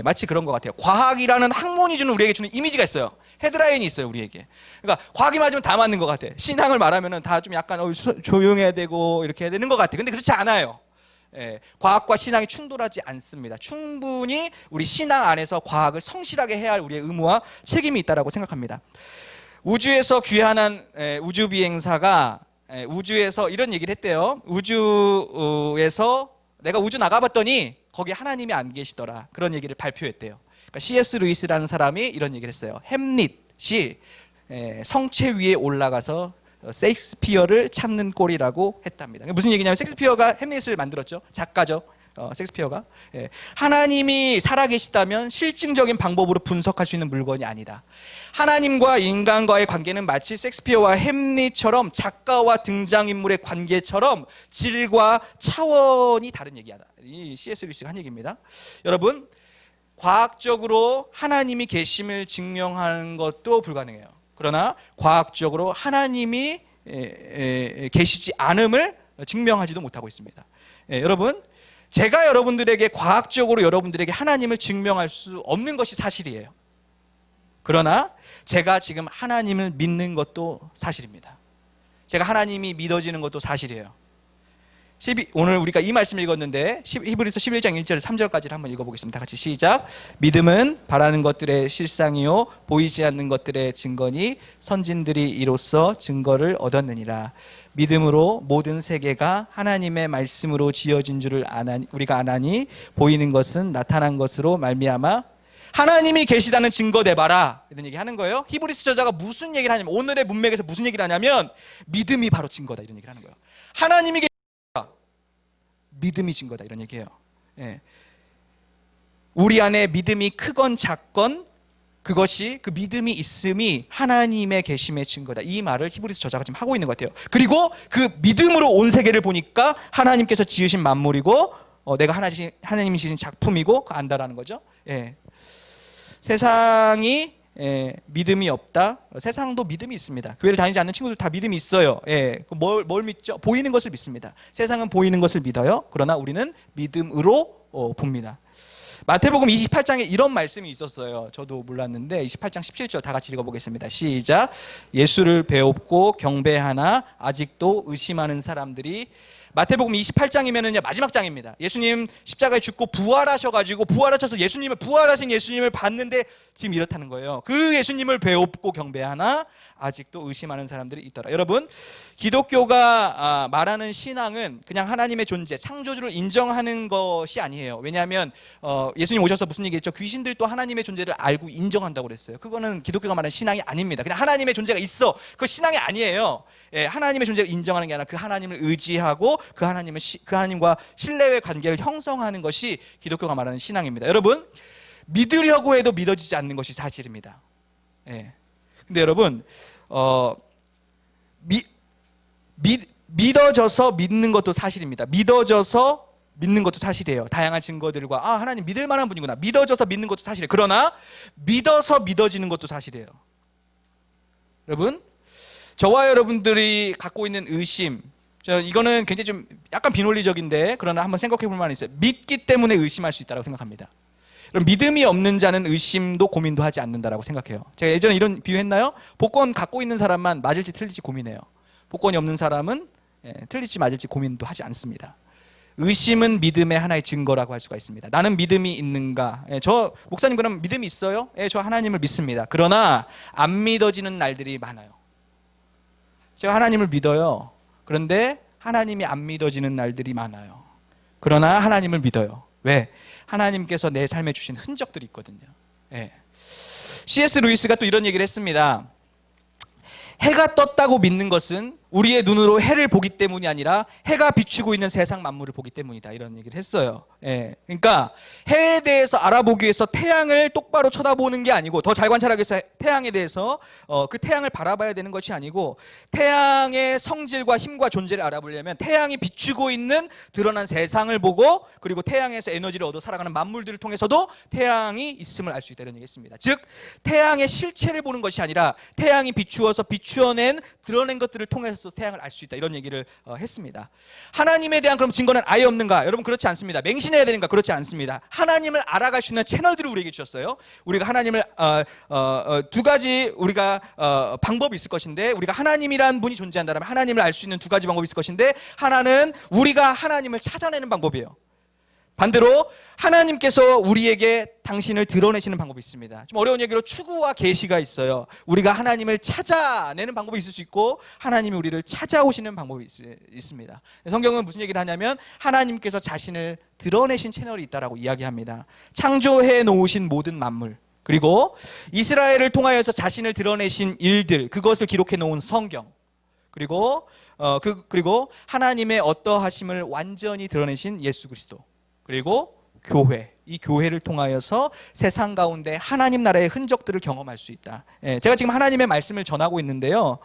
C: 마치 그런 것 같아요. 과학이라는 학문이 우리에게 주는 이미지가 있어요. 헤드라인이 있어요, 우리에게. 그러니까 과학이 맞으면 다 맞는 것 같아. 신앙을 말하면은 다 좀 약간 조용해야 되고 이렇게 해야 되는 것 같아. 근데 그렇지 않아요. 과학과 신앙이 충돌하지 않습니다. 충분히 우리 신앙 안에서 과학을 성실하게 해야 할 우리의 의무와 책임이 있다고 생각합니다. 우주에서 귀환한 우주 비행사가 우주에서 이런 얘기를 했대요. 우주에서 내가 우주 나가봤더니 거기 하나님이 안 계시더라. 그런 얘기를 발표했대요. 그러니까 C.S. 루이스라는 사람이 이런 얘기를 했어요. 햄릿이 성체 위에 올라가서 셰익스피어를 찾는 꼴이라고 했답니다. 무슨 얘기냐면 셰익스피어가 햄릿을 만들었죠. 작가죠. 셰익스피어가. 하나님이 살아계시다면 실증적인 방법으로 분석할 수 있는 물건이 아니다. 하나님과 인간과의 관계는 마치 셰익스피어와 햄릿처럼 작가와 등장인물의 관계처럼 질과 차원이 다른 얘기하다. 이 C.S. 루이스가 한 얘기입니다. 여러분, 과학적으로 하나님이 계심을 증명하는 것도 불가능해요. 그러나 과학적으로 하나님이 계시지 않음을 증명하지도 못하고 있습니다. 여러분, 제가 여러분들에게 과학적으로 여러분들에게 하나님을 증명할 수 없는 것이 사실이에요. 그러나 제가 지금 하나님을 믿는 것도 사실입니다. 제가 하나님이 믿어지는 것도 사실이에요. 오늘 우리가 이 말씀 읽었는데 히브리서 11장 1절 3절까지를 한번 읽어보겠습니다. 같이 시작. 믿음은 바라는 것들의 실상이요 보이지 않는 것들의 증거니 선진들이 이로써 증거를 얻었느니라. 믿음으로 모든 세계가 하나님의 말씀으로 지어진 줄을 우리가 아나니 보이는 것은 나타난 것으로 말미암아 하나님이 계시다는 증거 내봐라. 이런 얘기 하는 거예요. 히브리서 저자가 무슨 얘기를 하냐면 오늘의 문맥에서 무슨 얘기를 하냐면 믿음이 바로 증거다. 이런 얘기를 하는 거예요. 하나님이 믿음이 증거다 이런 얘기예요. 우리 안에 믿음이 크건 작건 그것이 그 믿음이 있음이 하나님의 계심의 증거다. 이 말을 히브리서 저자가 지금 하고 있는 것 같아요. 그리고 그 믿음으로 온 세계를 보니까 하나님께서 지으신 만물이고 내가 하나님이 지으신 작품이고 안다라는 거죠. 세상이 믿음이 없다. 세상도 믿음이 있습니다. 교회를 다니지 않는 친구들 다 믿음이 있어요. 뭘 믿죠? 보이는 것을 믿습니다. 세상은 보이는 것을 믿어요. 그러나 우리는 믿음으로 봅니다. 마태복음 28장에 이런 말씀이 있었어요. 저도 몰랐는데 28장 17절 다 같이 읽어보겠습니다. 시작. 예수를 배웁고 경배하나 아직도 의심하는 사람들이. 마태복음 28장이면은요 마지막 장입니다. 예수님 십자가에 죽고 부활하셔가지고 부활하셔서 부활하신 예수님을 봤는데 지금 이렇다는 거예요. 그 예수님을 배웁고 경배하나 아직도 의심하는 사람들이 있더라. 여러분, 기독교가 말하는 신앙은 그냥 하나님의 존재, 창조주를 인정하는 것이 아니에요. 왜냐하면 예수님 오셔서 무슨 얘기했죠? 귀신들도 하나님의 존재를 알고 인정한다고 그랬어요. 그거는 기독교가 말하는 신앙이 아닙니다. 그냥 하나님의 존재가 있어. 그거 신앙이 아니에요. 하나님의 존재를 인정하는 게 아니라 그 하나님을 의지하고 그 하나님과 신뢰의 관계를 형성하는 것이 기독교가 말하는 신앙입니다. 여러분, 믿으려고 해도 믿어지지 않는 것이 사실입니다. 근데 여러분, 믿어져서 믿는 것도 사실입니다. 믿어져서 믿는 것도 사실이에요. 다양한 증거들과 하나님 믿을 만한 분이구나. 믿어져서 믿는 것도 사실이에요. 그러나 믿어서 믿어지는 것도 사실이에요. 여러분, 저와 여러분들이 갖고 있는 의심, 이거는 굉장히 좀 약간 비논리적인데 그러나 한번 생각해 볼 만한 있어요. 믿기 때문에 의심할 수 있다고 생각합니다. 그럼 믿음이 없는 자는 의심도 고민도 하지 않는다라고 생각해요. 제가 예전에 이런 비유했나요? 복권 갖고 있는 사람만 맞을지 틀릴지 고민해요. 복권이 없는 사람은 틀릴지 맞을지 고민도 하지 않습니다. 의심은 믿음의 하나의 증거라고 할 수가 있습니다. 나는 믿음이 있는가? 저 목사님 그럼 믿음이 있어요? 저 하나님을 믿습니다. 그러나 안 믿어지는 날들이 많아요. 제가 하나님을 믿어요. 그런데 하나님이 안 믿어지는 날들이 많아요. 그러나 하나님을 믿어요. 왜? 하나님께서 내 삶에 주신 흔적들이 있거든요. C.S. 루이스가 또 이런 얘기를 했습니다. 해가 떴다고 믿는 것은 우리의 눈으로 해를 보기 때문이 아니라 해가 비추고 있는 세상 만물을 보기 때문이다. 이런 얘기를 했어요. 그러니까 해에 대해서 알아보기 위해서 태양을 똑바로 쳐다보는 게 아니고, 더 잘 관찰하기 위해서 태양에 대해서 그 태양을 바라봐야 되는 것이 아니고, 태양의 성질과 힘과 존재를 알아보려면 태양이 비추고 있는 드러난 세상을 보고, 그리고 태양에서 에너지를 얻어 살아가는 만물들을 통해서도 태양이 있음을 알 수 있다, 이런 얘기했습니다. 즉 태양의 실체를 보는 것이 아니라 태양이 비추어서 비추어낸 드러낸 것들을 통해서 태양을 알 수 있다, 이런 얘기를 했습니다. 하나님에 대한 그럼 증거는 아예 없는가? 여러분 그렇지 않습니다. 맹신해야 되는가? 그렇지 않습니다. 하나님을 알아갈 수 있는 채널들을 우리에게 주셨어요. 우리가 하나님을 두 가지 우리가 방법이 있을 것인데, 우리가 하나님이란 분이 존재한다면 하나님을 알 수 있는 두 가지 방법이 있을 것인데, 하나는 우리가 하나님을 찾아내는 방법이에요. 반대로 하나님께서 우리에게 당신을 드러내시는 방법이 있습니다. 좀 어려운 얘기로 추구와 계시가 있어요. 우리가 하나님을 찾아내는 방법이 있을 수 있고, 하나님이 우리를 찾아오시는 방법이 있습니다. 성경은 무슨 얘기를 하냐면 하나님께서 자신을 드러내신 채널이 있다라고 이야기합니다. 창조해 놓으신 모든 만물, 그리고 이스라엘을 통하여서 자신을 드러내신 일들, 그것을 기록해 놓은 성경, 그리고 하나님의 어떠하심을 완전히 드러내신 예수 그리스도, 그리고 교회, 이 교회를 통하여서 세상 가운데 하나님 나라의 흔적들을 경험할 수 있다. 제가 지금 하나님의 말씀을 전하고 있는데요,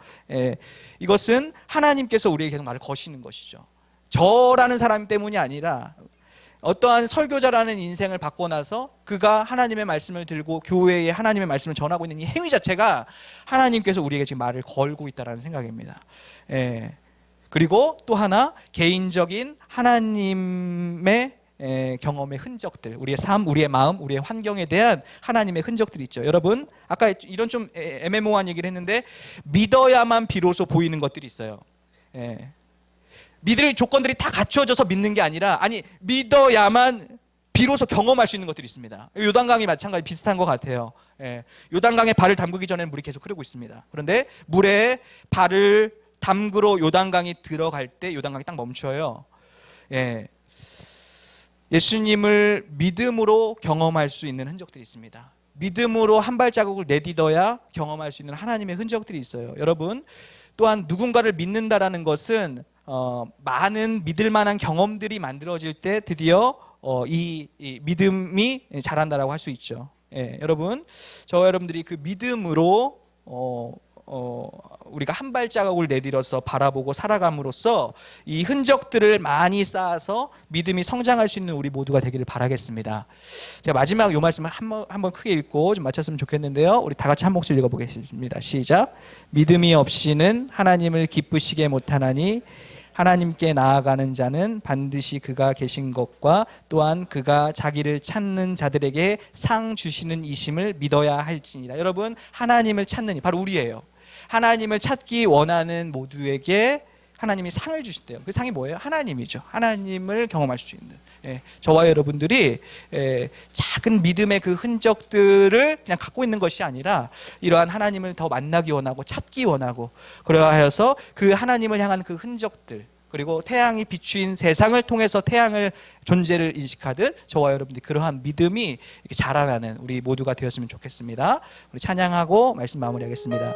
C: 이것은 하나님께서 우리에게 계속 말을 거시는 것이죠. 저라는 사람 때문이 아니라 어떠한 설교자라는 인생을 받고 나서 그가 하나님의 말씀을 들고 교회에 하나님의 말씀을 전하고 있는 이 행위 자체가 하나님께서 우리에게 지금 말을 걸고 있다는 생각입니다. 그리고 또 하나, 개인적인 하나님의 경험의 흔적들, 우리의 삶, 우리의 마음, 우리의 환경에 대한 하나님의 흔적들이 있죠. 여러분 아까 이런 좀 애매모호한 얘기를 했는데, 믿어야만 비로소 보이는 것들이 있어요. 믿을 조건들이 다 갖춰져서 믿는 게 아니라, 믿어야만 비로소 경험할 수 있는 것들이 있습니다. 요단강이 마찬가지 비슷한 것 같아요. 요단강에 발을 담그기 전에는 물이 계속 흐르고 있습니다. 그런데 물에 발을 담그러 요단강이 들어갈 때 요단강이 딱 멈춰요. 예수님을 믿음으로 경험할 수 있는 흔적들이 있습니다. 믿음으로 한 발자국을 내딛어야 경험할 수 있는 하나님의 흔적들이 있어요. 여러분 또한 누군가를 믿는다라는 것은 많은 믿을 만한 경험들이 만들어질 때 드디어 이 믿음이 자란다라고 할 수 있죠. 여러분 저와 여러분들이 그 믿음으로 우리가 한 발자국을 내딛어서 바라보고 살아감으로써 이 흔적들을 많이 쌓아서 믿음이 성장할 수 있는 우리 모두가 되기를 바라겠습니다. 제가 마지막 요 말씀을 한번 크게 읽고 좀 마쳤으면 좋겠는데요. 우리 다 같이 한 목소리 읽어보겠습니다. 시작. 믿음이 없이는 하나님을 기쁘시게 못하나니 하나님께 나아가는 자는 반드시 그가 계신 것과 또한 그가 자기를 찾는 자들에게 상 주시는 이심을 믿어야 할지니라. 여러분 하나님을 찾는 이 바로 우리예요. 하나님을 찾기 원하는 모두에게 하나님이 상을 주신대요. 그 상이 뭐예요? 하나님이죠. 하나님을 경험할 수 있는 저와 여러분들이 작은 믿음의 그 흔적들을 그냥 갖고 있는 것이 아니라 이러한 하나님을 더 만나기 원하고 찾기 원하고, 그러하여서 그 하나님을 향한 그 흔적들, 그리고 태양이 비추인 세상을 통해서 태양을 존재를 인식하듯 저와 여러분들이 그러한 믿음이 이렇게 자라나는 우리 모두가 되었으면 좋겠습니다. 우리 찬양하고 말씀 마무리하겠습니다.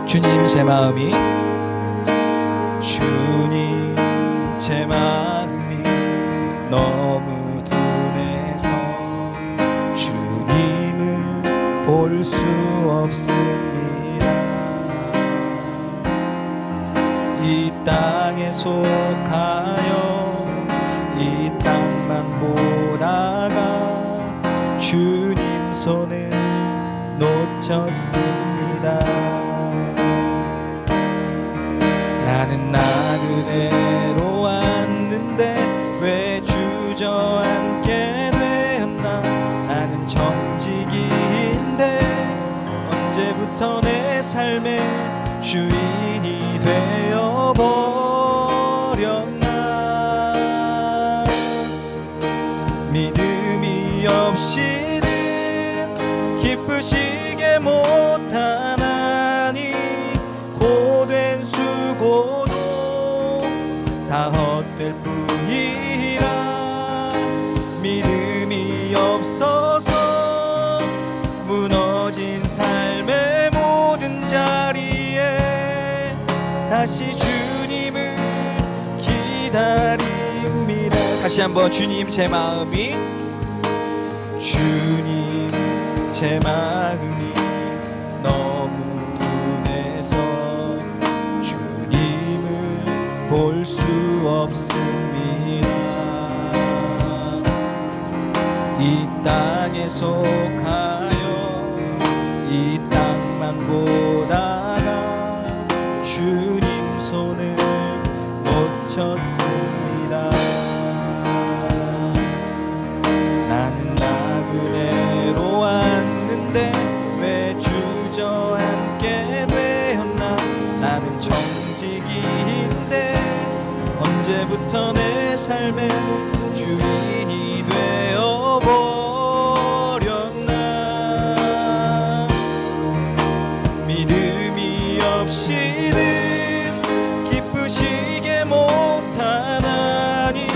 C: 주님 제 마음이 너무 둔해서 주님을 볼 수 없습니다. 이 땅에 속하여 이 땅만 보다가 주님 손을 놓쳤습니다. 나그네로 왔는데 왜 주저앉게 되었나. 나는 정직인데 언제부터 내 삶의 주인이 되어버렸나. 믿음이 없이는 기쁘시게 못하나니 고된 수고도 다 헛될 뿐이라. 믿음이 없어서 무너진 삶의 모든 자리에 다시 주님을 기다립니다. 다시 한번 주님 제 마음이, 주님 제 마음이 너무 분해서 주님을 볼 수 없습니다. 이 땅에 속하여 이 땅만 보다가 주님 손을 놓쳤습니다. 나는 나그네로 왔는데 왜 주저앉게 되었나. 나는 정직인데 언제부터 내 삶의 주인이 되어버렸나. 믿음이 없이는 기쁘시게 못하나니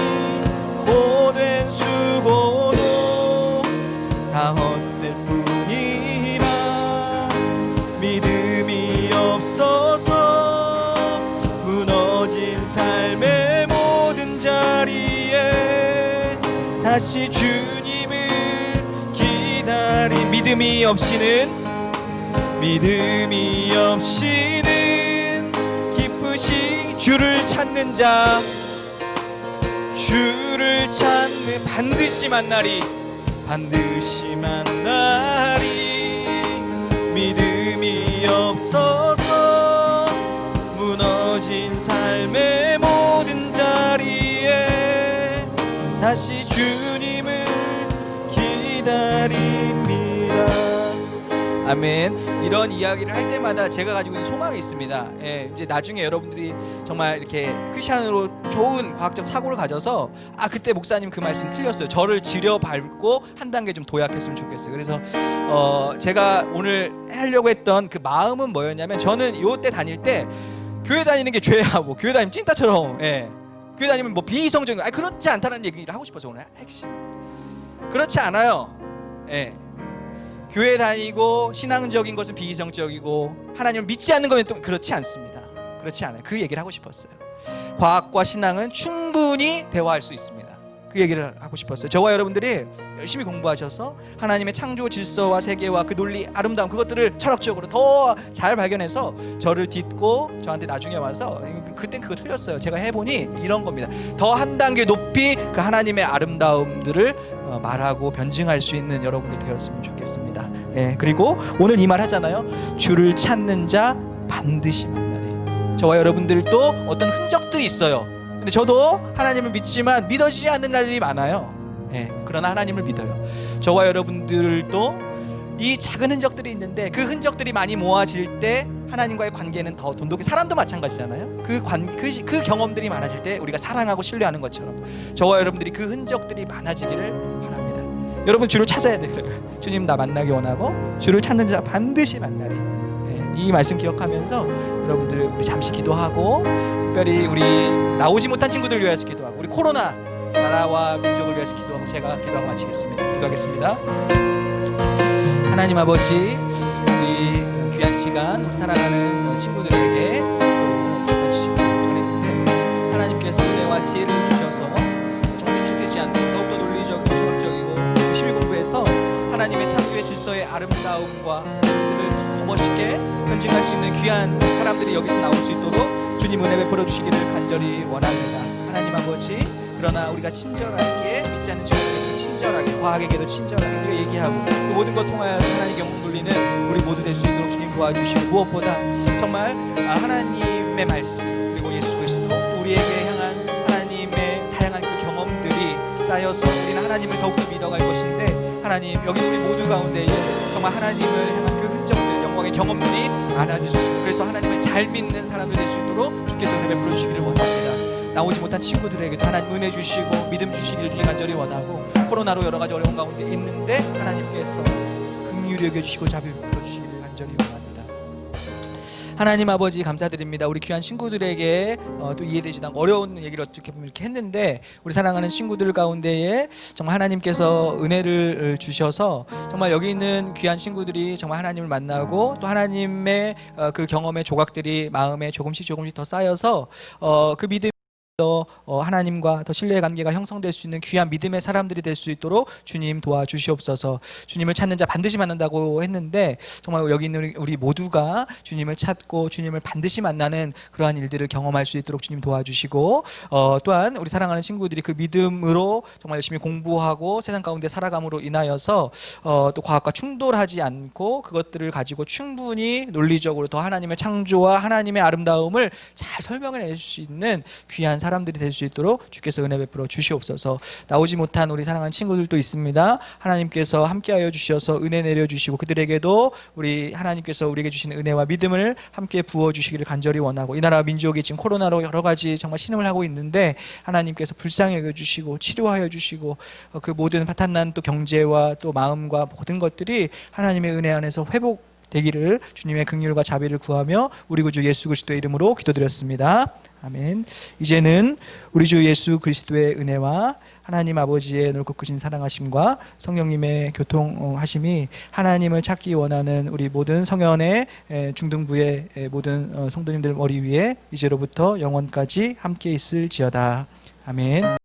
C: 고된 수고도 다 헛될 뿐이라. 믿음이 없어서 무너진 삶의 모든 자리에 다시 주님을 기다린. 믿음이 없이는 기쁘시 주를 찾는 자, 주를 찾는 반드시 만나리. 믿음이 없어서 무너진 삶의 모든 자리에 다시 주님을 기다립니다. 아멘. 이런 이야기를 할 때마다 제가 가지고 있는 소망이 있습니다. 예, 이제 나중에 여러분들이 정말 이렇게 크리스천으로 좋은 과학적 사고를 가져서 그때 목사님 그 말씀 틀렸어요. 저를 지려밟고 한 단계 좀 도약했으면 좋겠어요. 그래서 제가 오늘 하려고 했던 그 마음은 뭐였냐면, 저는 요때 다닐 때 교회 다니는 게 죄하고 교회 다니면 찐따처럼, 교회 다니면 뭐 비이성적인 거, 그렇지 않다는 얘기를 하고 싶어서 오늘 핵심. 그렇지 않아요. 교회 다니고 신앙적인 것은 비이성적이고 하나님을 믿지 않는 것은 또 그렇지 않습니다. 그렇지 않아요. 그 얘기를 하고 싶었어요. 과학과 신앙은 충분히 대화할 수 있습니다. 그 얘기를 하고 싶었어요. 저와 여러분들이 열심히 공부하셔서 하나님의 창조 질서와 세계와 그 논리, 아름다움, 그것들을 철학적으로 더 잘 발견해서 저를 딛고 저한테 나중에 와서 그땐 그거 틀렸어요. 제가 해보니 이런 겁니다. 더 한 단계 높이 그 하나님의 아름다움들을 말하고 변증할 수 있는 여러분들 되었으면 좋겠습니다. 그리고 오늘 이 말 하잖아요. 주를 찾는 자 반드시 만나리. 저와 여러분들도 어떤 흔적들이 있어요. 근데 저도 하나님을 믿지만 믿어지지 않는 날이 많아요. 그러나 하나님을 믿어요. 저와 여러분들도 이 작은 흔적들이 있는데 그 흔적들이 많이 모아질 때 하나님과의 관계는 더 돈독해. 사람도 마찬가지잖아요. 그 경험들이 많아질 때 우리가 사랑하고 신뢰하는 것처럼 저와 여러분들이 그 흔적들이 많아지기를 바랍니다. 여러분 주를 찾아야 돼요. 주님 나 만나기 원하고 주를 찾는 자 반드시 만나리. 이 말씀 기억하면서 여러분들 우리 잠시 기도하고, 특별히 우리 나오지 못한 친구들 위해서 기도하고, 우리 코로나 나라와 민족을 위해서 기도하고 제가 기도하고 마치겠습니다. 기도하겠습니다. 하나님 아버지, 우리 귀한 시간 우리 사랑하는 친구들에게 전했는데 하나님께서 은혜와 지혜를 주셔서 정직되지 않는 더욱더 논리적이고 철학적이고 열심히 공부해서 하나님의 창조의 질서의 아름다움과 그들을 더 멋있게 변증할 수 있는 귀한 사람들이 여기서 나올 수 있도록 주님 은혜 베풀어 주시기를 간절히 원합니다. 하나님 아버지, 그러나 우리가 친절하게, 믿지 않는 친구들에게도 친절하게, 과학에게도 친절하게 우리가 얘기하고 그 모든 것 통하여서 하나님께 영광 돌리는 우리 모두 될 수 있도록 주님 도와주시고, 무엇보다 정말 하나님의 말씀 그리고 예수 그리스도 쌓여서 우리는 하나님을 더욱더 믿어갈 것인데, 하나님 여기 우리 모두 가운데 정말 하나님을 향한 그 흔적들, 영광의 경험들이 많아지시고, 그래서 하나님을 잘 믿는 사람들 될 수 있도록 주께서 은혜 베풀어 주시기를 원합니다. 나오지 못한 친구들에게도 하나님 은혜 주시고 믿음 주시기를 주님 간절히 원하고, 코로나로 여러 가지 어려운 가운데 있는데 하나님께서 긍휼히 여겨주시고 자비 베풀어 주시기를 간절히 원합니다. 하나님 아버지 감사드립니다. 우리 귀한 친구들에게 또 이해되지 않고 어려운 얘기를 어떻게 보면 이렇게 했는데, 우리 사랑하는 친구들 가운데에 정말 하나님께서 은혜를 주셔서 정말 여기 있는 귀한 친구들이 정말 하나님을 만나고, 또 하나님의 그 경험의 조각들이 마음에 조금씩 더 쌓여서 그 믿음 하나님과 더 신뢰의 관계가 형성될 수 있는 귀한 믿음의 사람들이 될 수 있도록 주님 도와주시옵소서. 주님을 찾는 자 반드시 만난다고 했는데, 정말 여기 있는 우리 모두가 주님을 찾고 주님을 반드시 만나는 그러한 일들을 경험할 수 있도록 주님 도와주시고, 또한 우리 사랑하는 친구들이 그 믿음으로 정말 열심히 공부하고 세상 가운데 살아감으로 인하여서 또 과학과 충돌하지 않고 그것들을 가지고 충분히 논리적으로 더 하나님의 창조와 하나님의 아름다움을 잘 설명을 해줄 수 있는 귀한 사람들이 될 수 있도록 주께서 은혜 베풀어 주시옵소서. 나오지 못한 우리 사랑하는 친구들도 있습니다. 하나님께서 함께하여 주셔서 은혜 내려주시고, 그들에게도 우리 하나님께서 우리에게 주신 은혜와 믿음을 함께 부어주시기를 간절히 원하고, 이 나라 민족이 지금 코로나로 여러 가지 정말 신음을 하고 있는데 하나님께서 불쌍히 여겨주시고 치료하여 주시고, 그 모든 파탄난 또 경제와 또 마음과 모든 것들이 하나님의 은혜 안에서 회복되기를 주님의 긍휼과 자비를 구하며 우리 구주 예수 그리스도의 이름으로 기도드렸습니다. 아멘. 이제는 우리 주 예수 그리스도의 은혜와 하나님 아버지의 넓고 크신 사랑하심과 성령님의 교통하심이 하나님을 찾기 원하는 우리 모든 성현의 중등부의 모든 성도님들 머리 위에 이제로부터 영원까지 함께 있을지어다. 아멘.